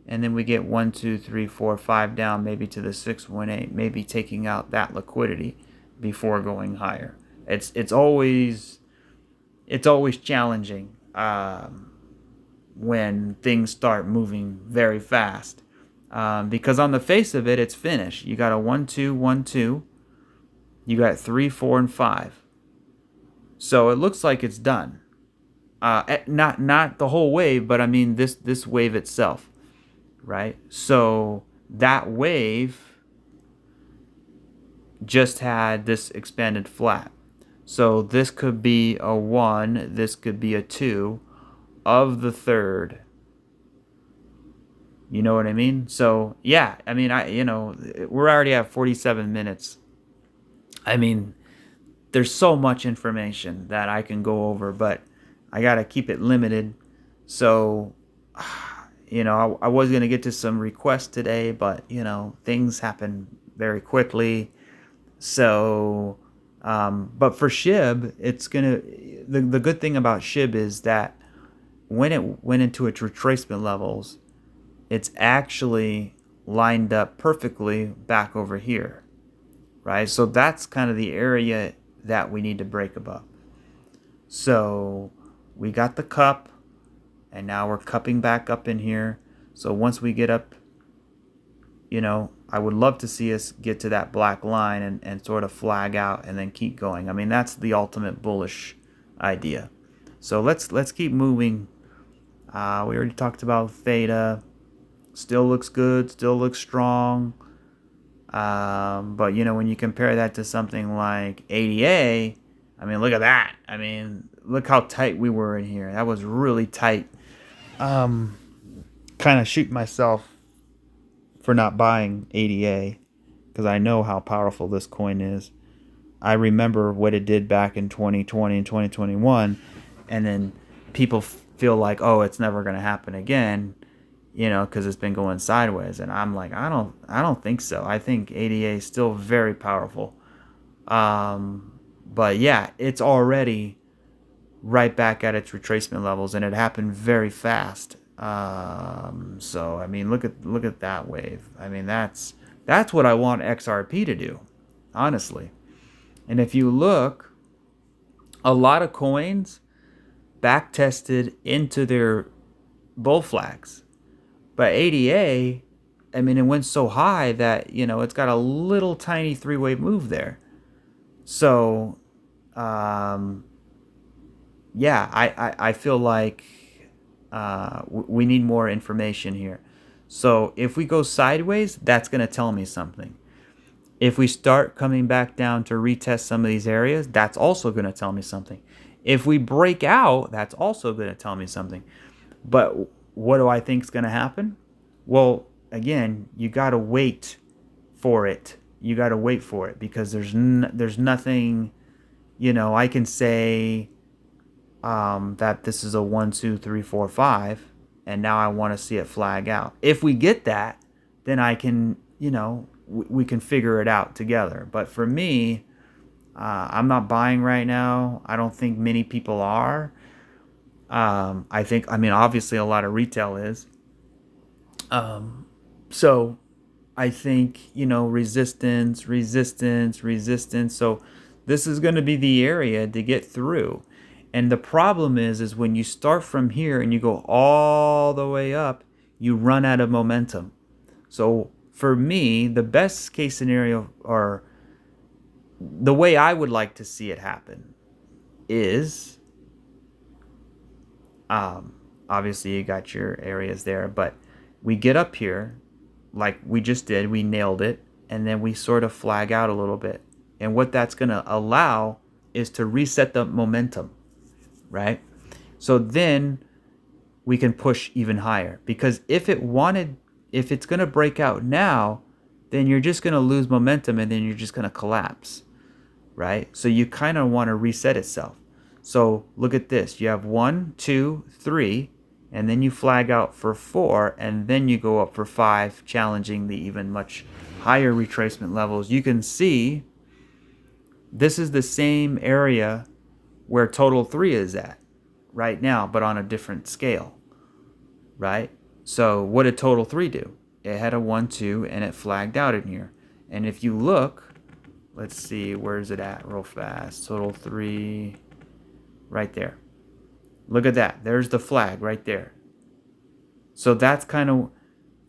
and then we get 1, 2, 3, 4, 5 down, maybe to the 618, maybe taking out that liquidity before going higher. It's always challenging when things start moving very fast, because on the face of it, it's finished. You got a 1, 2, 1, 2. You got 3, 4, and 5. So it looks like it's done. Not the whole wave, but I mean this wave itself. Right? So that wave just had this expanded flat. So this could be a 1, this could be a 2 of the third. You know what I mean? So yeah, I mean, we're already at 47 minutes. I mean, there's so much information that I can go over, but I got to keep it limited. So I was going to get to some requests today, but, things happen very quickly. So, but for SHIB, it's going to, the good thing about SHIB is that when it went into its retracement levels, it's actually lined up perfectly back over here, right? So that's kind of the area that we need to break above. So we got the cup. And now we're cupping back up in here. So once we get up, I would love to see us get to that black line and sort of flag out and then keep going. I mean, that's the ultimate bullish idea. So let's keep moving. We already talked about THETA. Still looks good. Still looks strong. But, when you compare that to something like ADA, I mean, look at that. I mean, look how tight we were in here. That was really tight. Kind of shoot myself for not buying ADA because I know how powerful this coin is. I remember what it did back in 2020 and 2021, and then people feel like, oh, it's never going to happen again, because it's been going sideways. And I'm like, I don't think so. I think ADA is still very powerful. But yeah, it's already right back at its retracement levels, and it happened very fast. So I mean, look at that wave. I mean, that's what I want XRP to do, honestly. And if you look, a lot of coins back tested into their bull flags, but ADA, I mean, it went so high that it's got a little tiny 3-wave move there. So yeah, I feel like we need more information here. So if we go sideways, that's going to tell me something. If we start coming back down to retest some of these areas, that's also going to tell me something. If we break out, that's also going to tell me something. But what do I think is going to happen? Well, again, you got to wait for it. You got to wait for it because there's nothing, I can say that this is a 1, 2, 3, 4, 5, and now I want to see it flag out. If we get that, then I can, we can figure it out together. But for me, I'm not buying right now. I don't think many people are. I mean, obviously a lot of retail is. So I think, resistance, resistance, resistance. So this is going to be the area to get through. And the problem is when you start from here and you go all the way up, you run out of momentum. So for me, the best case scenario, or the way I would like to see it happen, is obviously you got your areas there, but we get up here like we just did, we nailed it, and then we sort of flag out a little bit. And what that's going to allow is to reset the momentum, right? So then we can push even higher, because if it's going to break out now, then you're just going to lose momentum and then you're just going to collapse, right? So you kind of want to reset itself. So look at this. You have 1, 2, 3, and then you flag out for 4, and then you go up for 5, challenging the even much higher retracement levels. You can see this is the same area where total 3 is at right now, but on a different scale, right? So what did total 3 do? It had a 1, 2, and it flagged out in here. And if you look, let's see, where's it at real fast? Total 3, right there. Look at that. There's the flag right there. So that's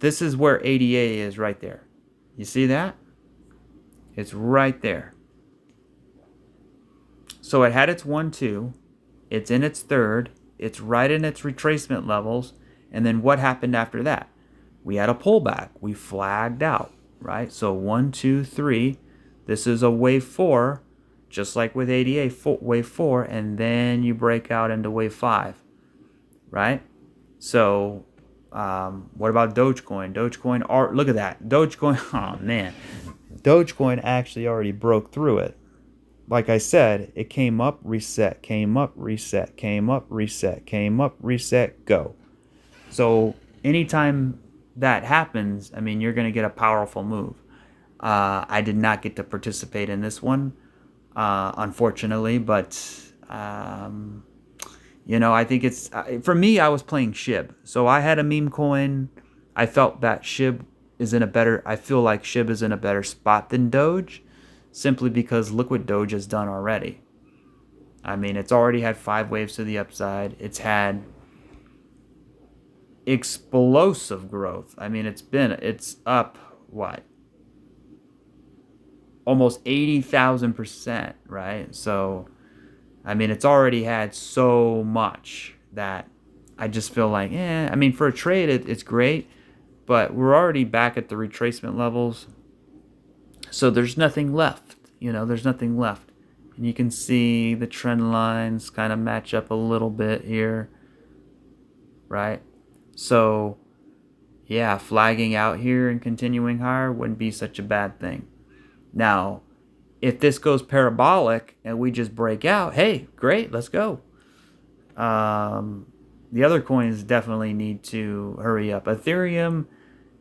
this is where ADA is right there. You see that? It's right there. So it had its 1, 2. It's in its third. It's right in its retracement levels. And then what happened after that? We had a pullback. We flagged out, right? So 1, 2, 3. This is a wave 4, just like with ADA, wave 4. And then you break out into wave 5, right? So what about Dogecoin? Look at that. Dogecoin, oh man. Dogecoin actually already broke through it. Like I said, it came up, reset, came up, reset, came up, reset, came up, reset, go. So anytime that happens, I mean, you're going to get a powerful move. I did not get to participate in this one, unfortunately, but I think it's for me. I was playing SHIB, so I had a meme coin. I felt that SHIB is in a better. I feel like SHIB is in a better spot than Doge, simply because look what Doge has done already. I mean, it's already had 5 waves to the upside. It's had explosive growth. I mean, it's up what? Almost 80,000%, right? So, I mean, it's already had so much that I just feel like, I mean, for a trade, it's great, but we're already back at the retracement levels. So there's nothing left, there's nothing left. And you can see the trend lines kind of match up a little bit here, right? So, yeah, flagging out here and continuing higher wouldn't be such a bad thing. Now, if this goes parabolic and we just break out, hey, great, let's go. The other coins definitely need to hurry up. Ethereum,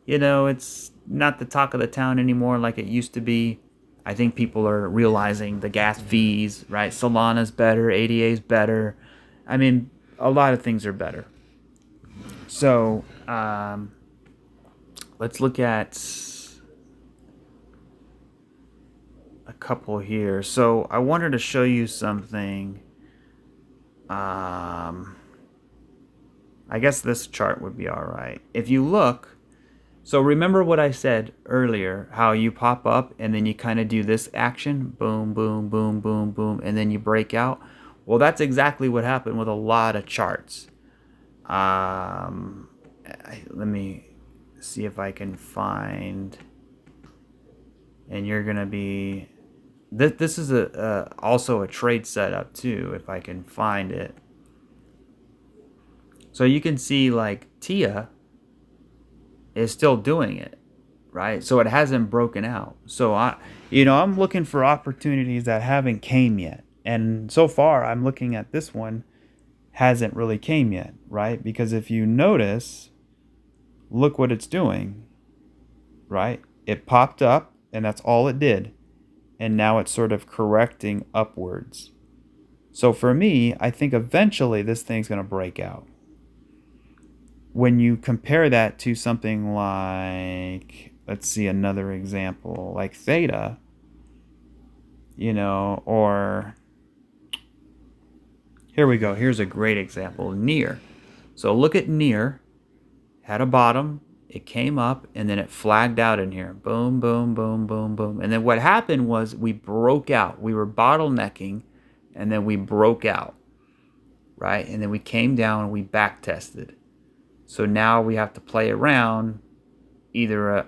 it's not the talk of the town anymore like it used to be. I think people are realizing the gas fees, right? Solana's better, ADA's better. I mean, a lot of things are better. So, let's look at a couple here. So I wanted to show you something. I guess this chart would be all right. If you look, so remember what I said earlier, how you pop up and then you kind of do this action, boom, boom, boom, boom, boom, and then you break out. Well, that's exactly what happened with a lot of charts. Let me see if I can find, and you're gonna be, this is also a trade setup too, if I can find it. So you can see like THETA is still doing it, right? So it hasn't broken out. So I'm looking for opportunities that haven't came yet, and so far I'm looking at this one hasn't really came yet, right? Because if you notice, look what it's doing, right? It popped up and that's all it did. And now it's sort of correcting upwards. So for me, I think eventually this thing's going to break out. When you compare that to something like, let's see another example, like THETA, or here we go. Here's a great example, near. So look at near, had a bottom, it came up, and then it flagged out in here. Boom, boom, boom, boom, boom. And then what happened was we broke out. We were bottlenecking, and then we broke out, right? And then we came down and we back tested. So now we have to play around either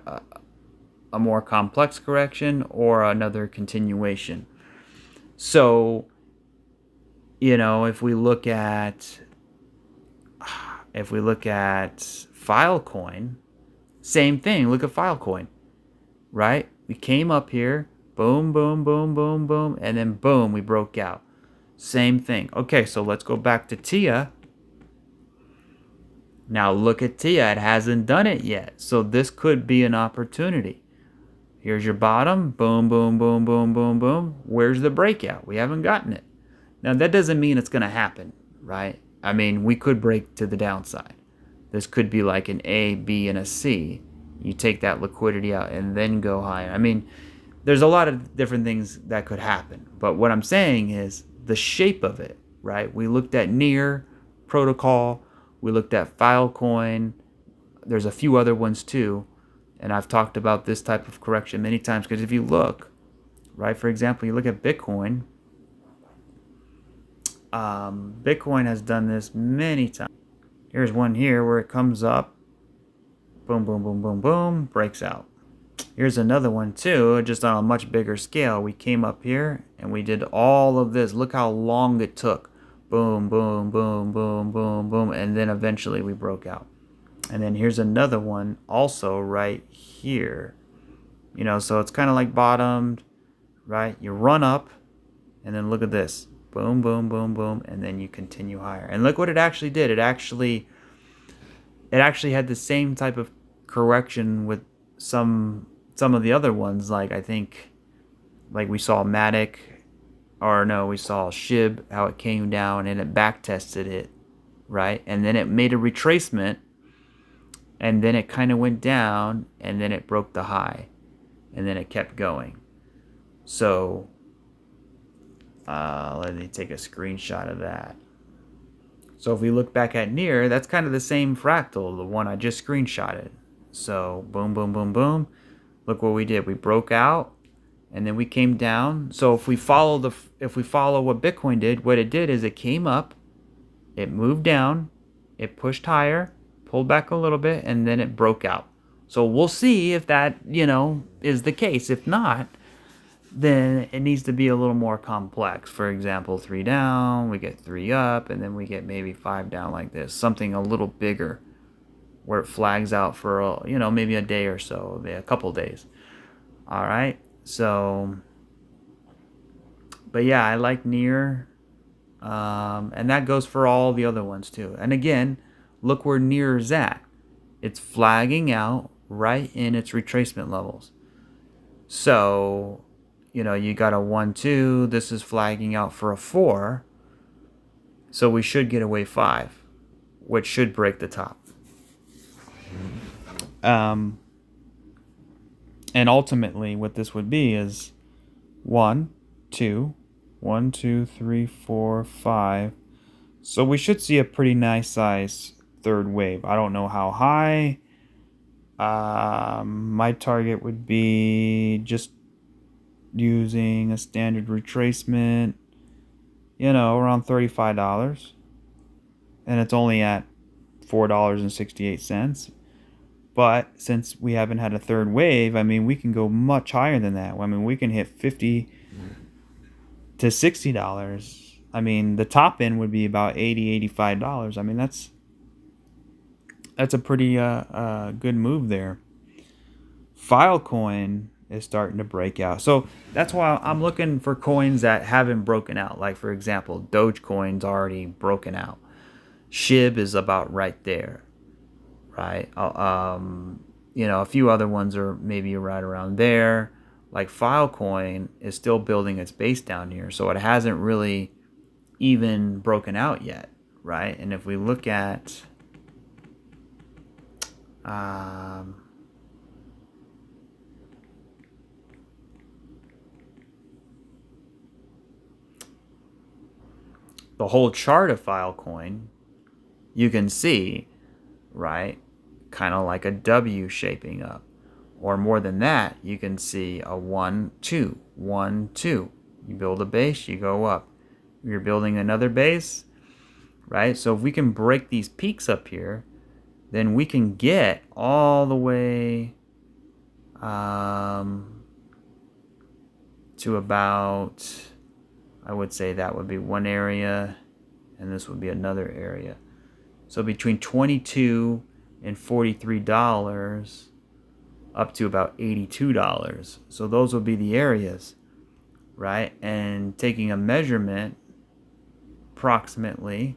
a more complex correction or another continuation. So, if we look at Filecoin, same thing. Look at Filecoin, right? We came up here, boom, boom, boom, boom, boom, and then boom, we broke out. Same thing. Okay, so let's go back to THETA. Now look at THETA. It hasn't done it yet. So this could be an opportunity. Here's your bottom. Boom, boom, boom, boom, boom, boom. Where's the breakout? We haven't gotten it. Now that doesn't mean it's going to happen, right? I mean, we could break to the downside. This could be like an A, B, and a C. You take that liquidity out and then go higher. I mean, there's a lot of different things that could happen. But what I'm saying is the shape of it, right? We looked at near protocol. We looked at Filecoin. There's a few other ones too. And I've talked about this type of correction many times because if you look, right, for example, you look at Bitcoin. Bitcoin has done this many times. Here's one here where it comes up, boom, boom, boom, boom, boom, breaks out. Here's another one too, just on a much bigger scale. We came up here and we did all of this. Look how long it took. Boom, boom, boom, boom, boom, boom, and then eventually we broke out. And then here's another one also right here. So it's kind of like bottomed, right? You run up, and then look at this. Boom, boom, boom, boom, and then you continue higher. And look what it actually did. It actually had the same type of correction with some of the other ones. Like I think, like we saw Matic, or no, we saw SHIB, how it came down and it back tested it, right? And then it made a retracement, and then it kind of went down, and then it broke the high, and then it kept going. So let me take a screenshot of that. So if we look back at near, that's kind of the same fractal, the one I just screenshotted. So boom, boom, boom, boom. Look what we did. We broke out, and then we came down. So if we follow what Bitcoin did, what it did is it came up, it moved down, it pushed higher, pulled back a little bit, and then it broke out. So we'll see if that, is the case. If not, then it needs to be a little more complex. For example, 3 down, we get 3 up, and then we get maybe 5 down like this. Something a little bigger where it flags out for, maybe a day or so, a couple days. All right. So, but yeah, I like near. And that goes for all the other ones too. And again, look where near is at. It's flagging out right in its retracement levels. So, you got a 1, 2. This is flagging out for a 4. So we should get away 5, which should break the top. And ultimately, what this would be is 1, 2, 1, 2, 3, 4, 5. So we should see a pretty nice size third wave. I don't know how high. My target would be just using a standard retracement, around $35. And it's only at $4.68. But since we haven't had a third wave, I mean, we can go much higher than that. I mean, we can hit $50 to $60. I mean, the top end would be about $80, $85. I mean, that's a pretty good move there. Filecoin is starting to break out. So that's why I'm looking for coins that haven't broken out. Like, for example, Dogecoin's already broken out. SHIB is about right there, right? A few other ones are maybe right around there. Like Filecoin is still building its base down here, so it hasn't really even broken out yet, right? And if we look at the whole chart of Filecoin, you can see, right, kind of like a W shaping up. Or more than that, you can see a 1, 2, 1, 2. You build a base, you go up. You're building another base, right? So if we can break these peaks up here, then we can get all the way to about, I would say that would be one area, and this would be another area. So between $22 and $43 up to about $82. So those will be the areas, right? And taking a measurement approximately,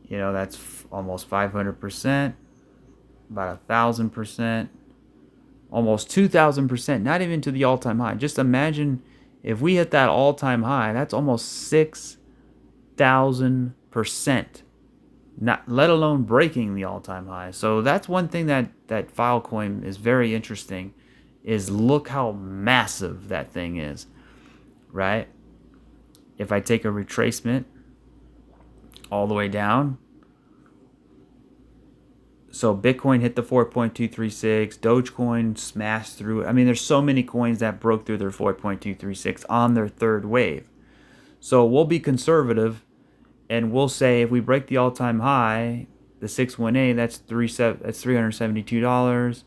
that's almost 500%, about 1,000%, almost 2,000%, not even to the all-time high. Just imagine if we hit that all-time high, that's almost 6,000%, not let alone breaking the all-time high. So that's one thing that Filecoin is very interesting, is look how massive that thing is, right? If I take a retracement all the way down, so Bitcoin hit the 4.236, Dogecoin smashed through. I mean, there's so many coins that broke through their 4.236 on their third wave. So we'll be conservative, and we'll say if we break the all-time high, the 618, that's $372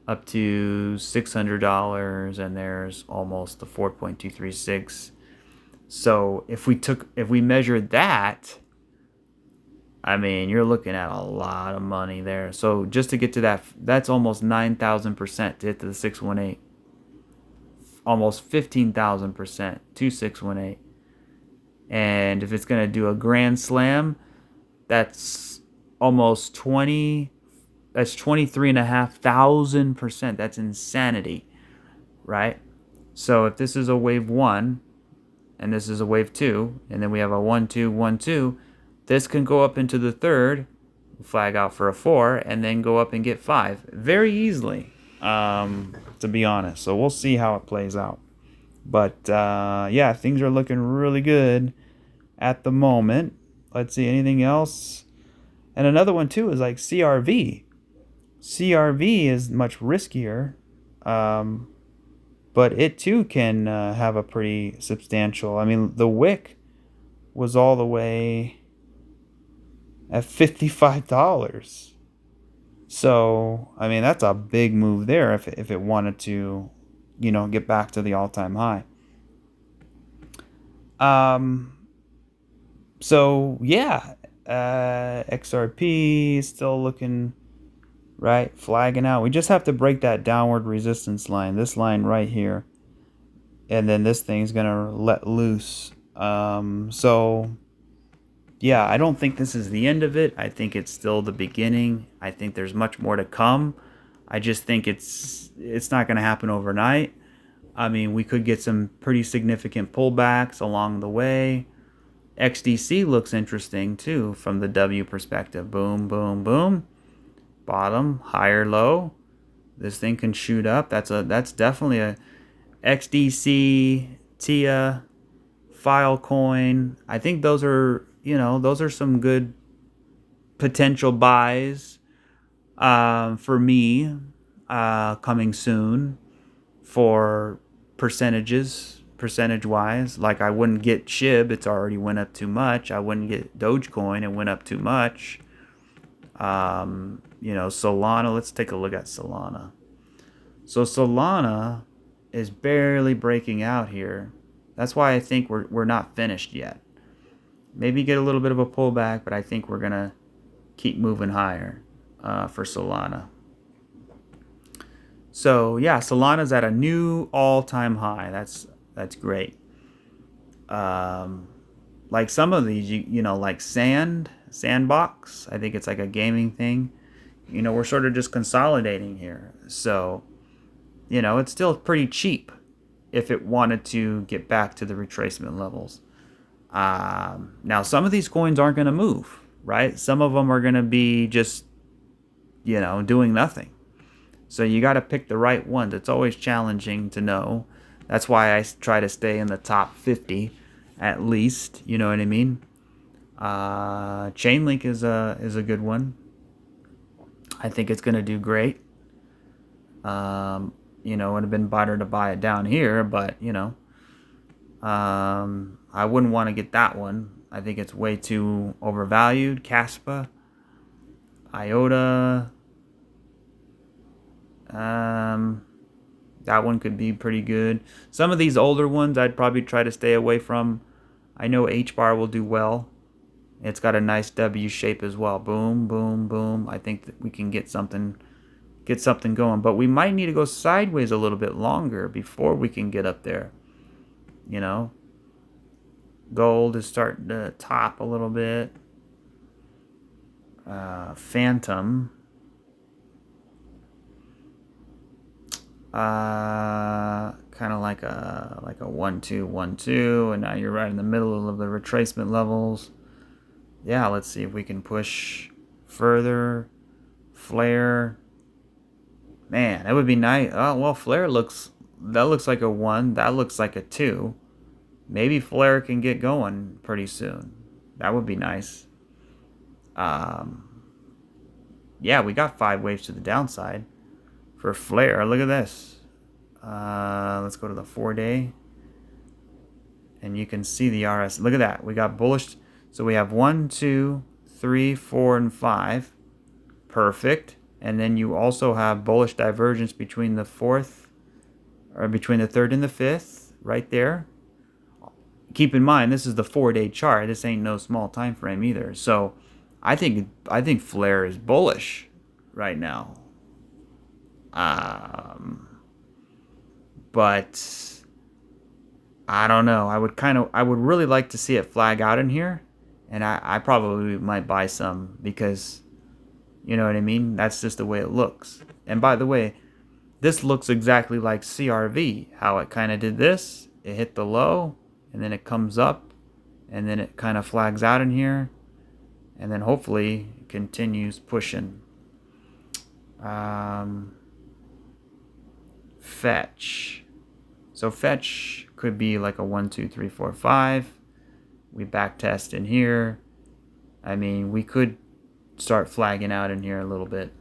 up to $600, and there's almost the 4.236. So if we measured that, I mean, you're looking at a lot of money there. So just to get to that, that's almost 9,000% to hit to the 618. Almost 15,000% to 618. And if it's going to do a grand slam, that's almost 23,500%. That's insanity, right? So if this is a wave 1 and this is a wave 2, and then we have a 1, 2, 1, 2, this can go up into the third, flag out for a 4, and then go up and get 5 very easily, to be honest. So we'll see how it plays out. But yeah, things are looking really good at the moment. Let's see, anything else? And another one too is like CRV. CRV is much riskier, but it too can have a pretty substantial. I mean, the wick was all the way at $55. So, I mean, that's a big move there if it wanted to, get back to the all-time high. So, yeah, XRP is still looking, right, flagging out. We just have to break that downward resistance line, this line right here. And then this thing's going to let loose. So, yeah, I don't think this is the end of it. I think it's still the beginning. I think there's much more to come. I just think it's not going to happen overnight. I mean, we could get some pretty significant pullbacks along the way. XDC looks interesting too from the W perspective. Boom, boom, boom. Bottom, higher, low. This thing can shoot up. That's definitely a XDC, THETA, Filecoin. I think those are some good potential buys for me coming soon for percentage-wise. Like, I wouldn't get SHIB. It's already went up too much. I wouldn't get Dogecoin. It went up too much. Solana. Let's take a look at Solana. So Solana is barely breaking out here. That's why I think we're not finished yet. Maybe get a little bit of a pullback, but I think we're going to keep moving higher for Solana. So, yeah, Solana's at a new all-time high. That's great. like some of these, you know, like Sandbox, I think it's like a gaming thing. You know, we're sort of just consolidating here. So, you know, it's still pretty cheap if it wanted to get back to the retracement levels. Now, some of these coins aren't going to move, right? Some of them are going to be just, you know, doing nothing. So you got to pick the right ones. It's always challenging to know. That's why I try to stay in the top 50 at least. You know what I mean? Chainlink is a good one. I think it's going to do great. You know, it would have been better to buy it down here, but, you know, I wouldn't want to get that one. I think it's way too overvalued. Caspa, IOTA, that one could be pretty good. Some of these older ones I'd probably try to stay away from. I know HBAR will do well. It's got a nice W shape as well. Boom, boom, boom. I think that we can get something going. But we might need to go sideways a little bit longer before we can get up there. You know? Gold is starting to top a little bit. Phantom. Kind of like a 1-2, 1-2, and now you're right in the middle of the retracement levels. Yeah, let's see if we can push further. Flare. Man, that would be nice. Oh, well, Flare looks like a 1. That looks like a 2. Maybe Flare can get going pretty soon. That would be nice. Yeah, we got 5 waves to the downside for Flare. Look at this. Let's go to the 4-day. And you can see the RS. Look at that. We got bullish. So we have 1, 2, 3, 4, and 5. Perfect. And then you also have bullish divergence between the 4th, or between the 3rd and the 5th, right there. Keep in mind, this is the 4-day chart. This ain't no small time frame either. So I think Flare is bullish right now. But I don't know. I would really like to see it flag out in here, and I probably might buy some because, you know what I mean? That's just the way it looks. And by the way, this looks exactly like CRV, how it kind of did this. It hit the low, and then it comes up, and then it kind of flags out in here, and then hopefully it continues pushing. Fetch. So fetch could be like a 1, 2, 3, 4, 5. We back test in here. I mean, we could start flagging out in here a little bit.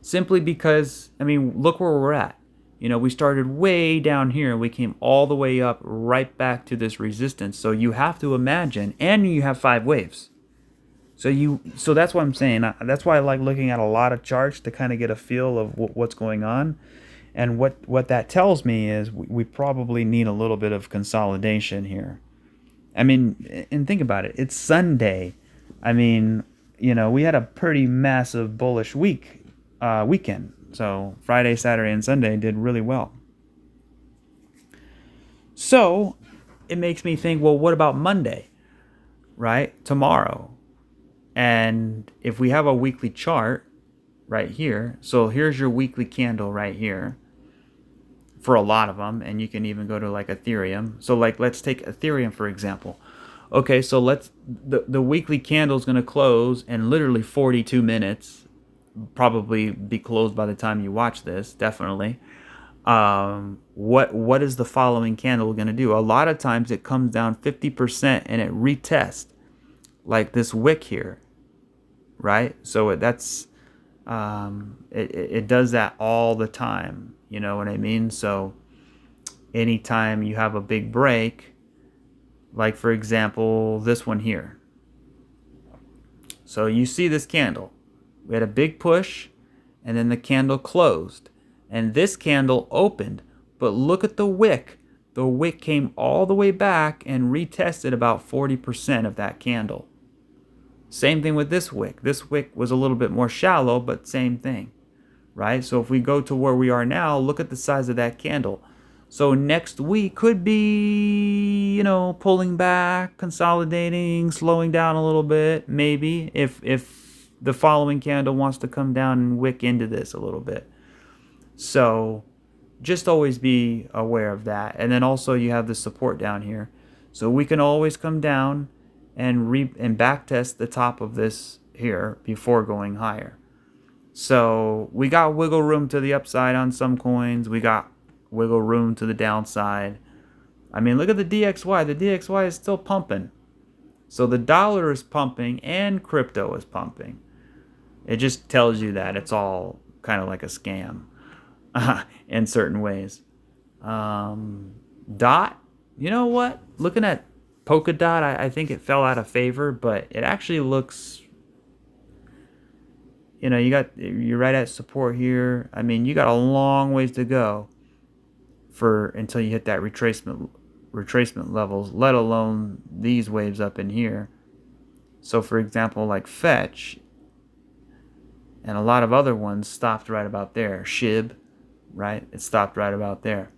Simply because, I mean, look where we're at. You know, we started way down here and we came all the way up right back to this resistance. So you have to imagine, and you have 5 waves. So that's what I'm saying. That's why I like looking at a lot of charts to kind of get a feel of what's going on. And what that tells me is we probably need a little bit of consolidation here. I mean, and think about it. It's Sunday. I mean, you know, we had a pretty massive bullish weekend. So Friday, Saturday, and Sunday did really well. So it makes me think, well, what about Monday, right? Tomorrow. And if we have a weekly chart right here, so here's your weekly candle right here for a lot of them, and you can even go to like Ethereum. So like, let's take Ethereum for example. Okay, so the weekly candle is going to close in literally 42 minutes. Probably be closed by the time you watch this, definitely. What is the following candle going to do? A lot of times it comes down 50% and it retests, like this wick here, right? So it does that all the time. You know what I mean? So anytime you have a big break, like for example, this one here. So you see this candle. We had a big push, and then the candle closed. And this candle opened. But look at the wick. The wick came all the way back and retested about 40% of that candle. Same thing with this wick. This wick was a little bit more shallow, but same thing, right? So if we go to where we are now, look at the size of that candle. So next week could be, pulling back, consolidating, slowing down a little bit, maybe, if the following candle wants to come down and wick into this a little bit. So just always be aware of that. And then also you have the support down here. So we can always come down and back test the top of this here before going higher. So we got wiggle room to the upside on some coins. We got wiggle room to the downside. I mean, look at the DXY. The DXY is still pumping. So the dollar is pumping and crypto is pumping. It just tells you that it's all kind of like a scam in certain ways. Dot, you know what? Looking at Polkadot, I think it fell out of favor, but it actually looks, you're right at support here. I mean, you got a long ways to go until you hit that retracement levels, let alone these waves up in here. So for example, like Fetch and a lot of other ones stopped right about there. SHIB, right? It stopped right about there.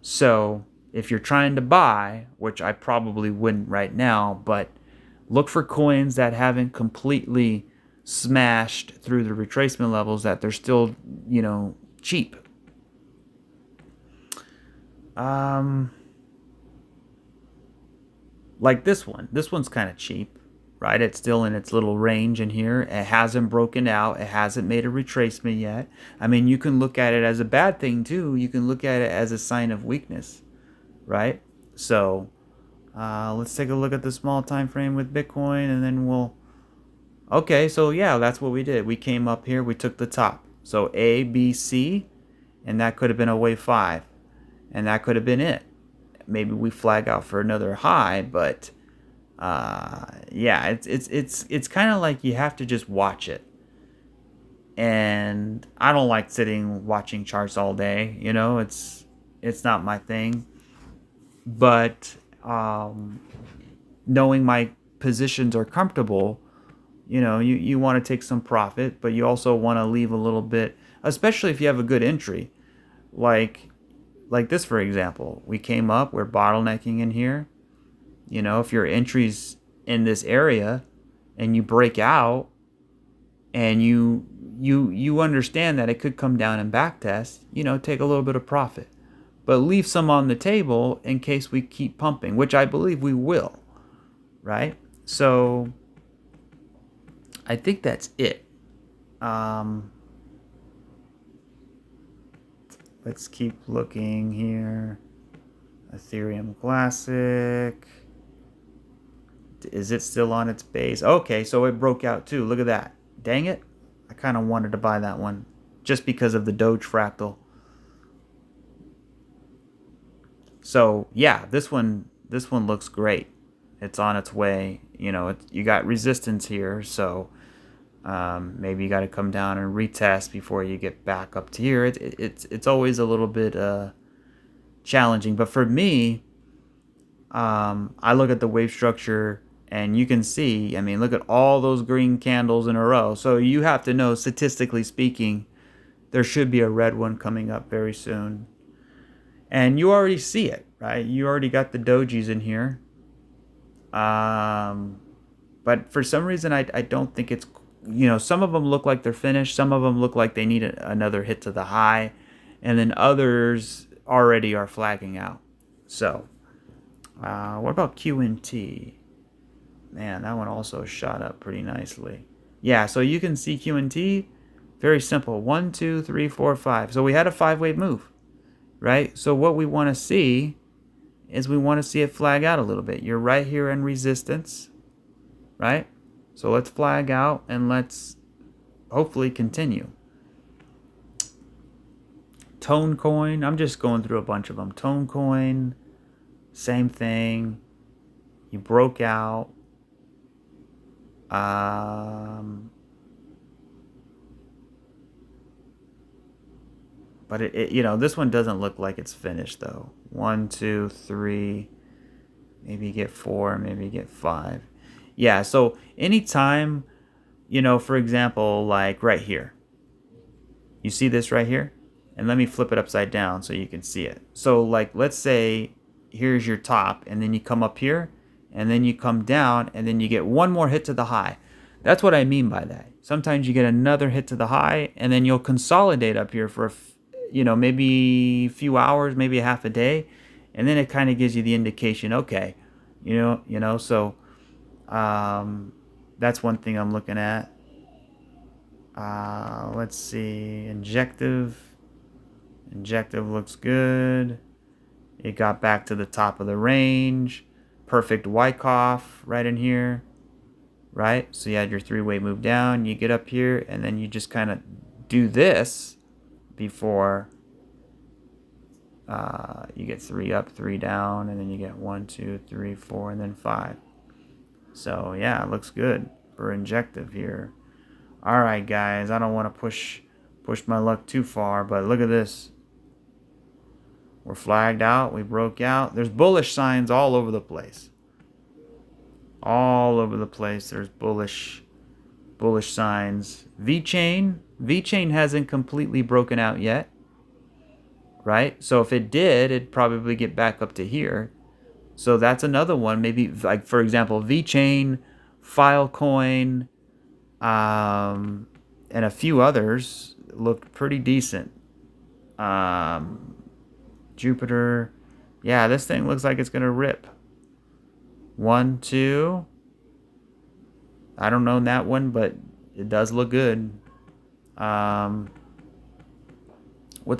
So if you're trying to buy, which I probably wouldn't right now, but look for coins that haven't completely smashed through the retracement levels, that they're still, cheap. Like this one. This one's kind of cheap, right? It's still in its little range in here. It hasn't broken out. It hasn't made a retracement yet. I mean, you can look at it as a bad thing too. You can look at it as a sign of weakness, right? So let's take a look at the small time frame with Bitcoin, and then okay, so yeah, that's what we did. We came up here, we took the top. So A, B, C, and that could have been a wave 5. And that could have been it. Maybe we flag out for another high, but yeah, it's kind of like you have to just watch it. And I don't like sitting watching charts all day. It's not my thing. But knowing my positions are comfortable, you want to take some profit, but you also want to leave a little bit, especially if you have a good entry, like this, for example. We came up, we're bottlenecking in here. If your entry's in this area and you break out and you understand that it could come down and backtest, take a little bit of profit. But leave some on the table in case we keep pumping, which I believe we will, right? So I think that's it. Let's keep looking here. Ethereum Classic. Is it still on its base? Okay, so it broke out too. Look at that. Dang it. I kind of wanted to buy that one just because of the Doge fractal. So yeah, this one looks great. It's on its way. You got resistance here, so maybe you got to come down and retest before you get back up to here. It's always a little bit challenging, but for me, I look at the wave structure and you can see. I mean, look at all those green candles in a row. So you have to know, statistically speaking, there should be a red one coming up very soon. And you already see it, right? You already got the dojis in here. But for some reason, I don't think it's, some of them look like they're finished. Some of them look like they need another hit to the high. And then others already are flagging out. So, what about QNT? Man, that one also shot up pretty nicely. Yeah, so you can see QNT, very simple. 1, 2, 3, 4, 5. So we had a 5-wave move, right? So what we want to see is we want to see it flag out a little bit. You're right here in resistance, right? So let's flag out and let's hopefully continue. Tone Coin, I'm just going through a bunch of them. Tone Coin, same thing. You broke out. But this one doesn't look like it's finished though. 1, 2, 3, maybe get 4, maybe get 5. Yeah, so anytime, for example, like right here. You see this right here? And let me flip it upside down so you can see it. So like, let's say here's your top, and then you come up here, and then you come down, and then you get one more hit to the high. That's what I mean by that. Sometimes you get another hit to the high, and then you'll consolidate up here for, maybe a few hours, maybe a half a day, and then it kind of gives you the indication, okay, so that's one thing I'm looking at. Let's see, Injective looks good. It got back to the top of the range. Perfect Wyckoff right in here, right? So you had your three-way move down. You get up here, and then you just kind of do this before you get 3 up, 3 down, and then you get 1, 2, 3, 4, and then 5. So yeah, it looks good for Injective here. All right, guys, I don't want to push my luck too far, but look at this. We're flagged out. We broke out. There's bullish signs all over the place. All over the place. There's bullish signs. V-chain hasn't completely broken out yet, right? So if it did, it'd probably get back up to here. So that's another one. Maybe, like, for example, V-chain, Filecoin, and a few others looked pretty decent. Jupiter, yeah, this thing looks like it's gonna rip. 1, 2. I don't know that one, but it does look good. What's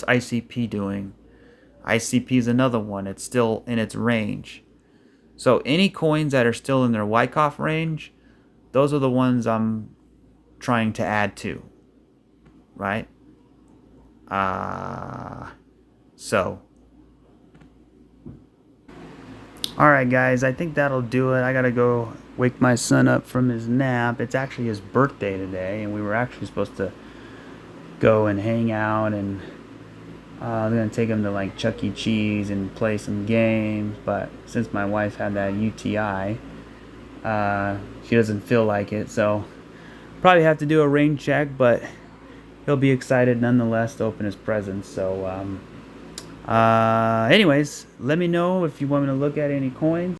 ICP doing? ICP is another one. It's still in its range. So any coins that are still in their Wyckoff range, those are the ones I'm trying to add to, right? So, all right, guys, I think that'll do it. I gotta go wake my son up from his nap. It's actually his birthday today, and we were actually supposed to go and hang out, and I'm gonna take him to like Chuck E. Cheese and play some games. But since my wife had that UTI, she doesn't feel like it, so probably have to do a rain check. But he'll be excited nonetheless to open his presents. So anyways, let me know if you want me to look at any coins.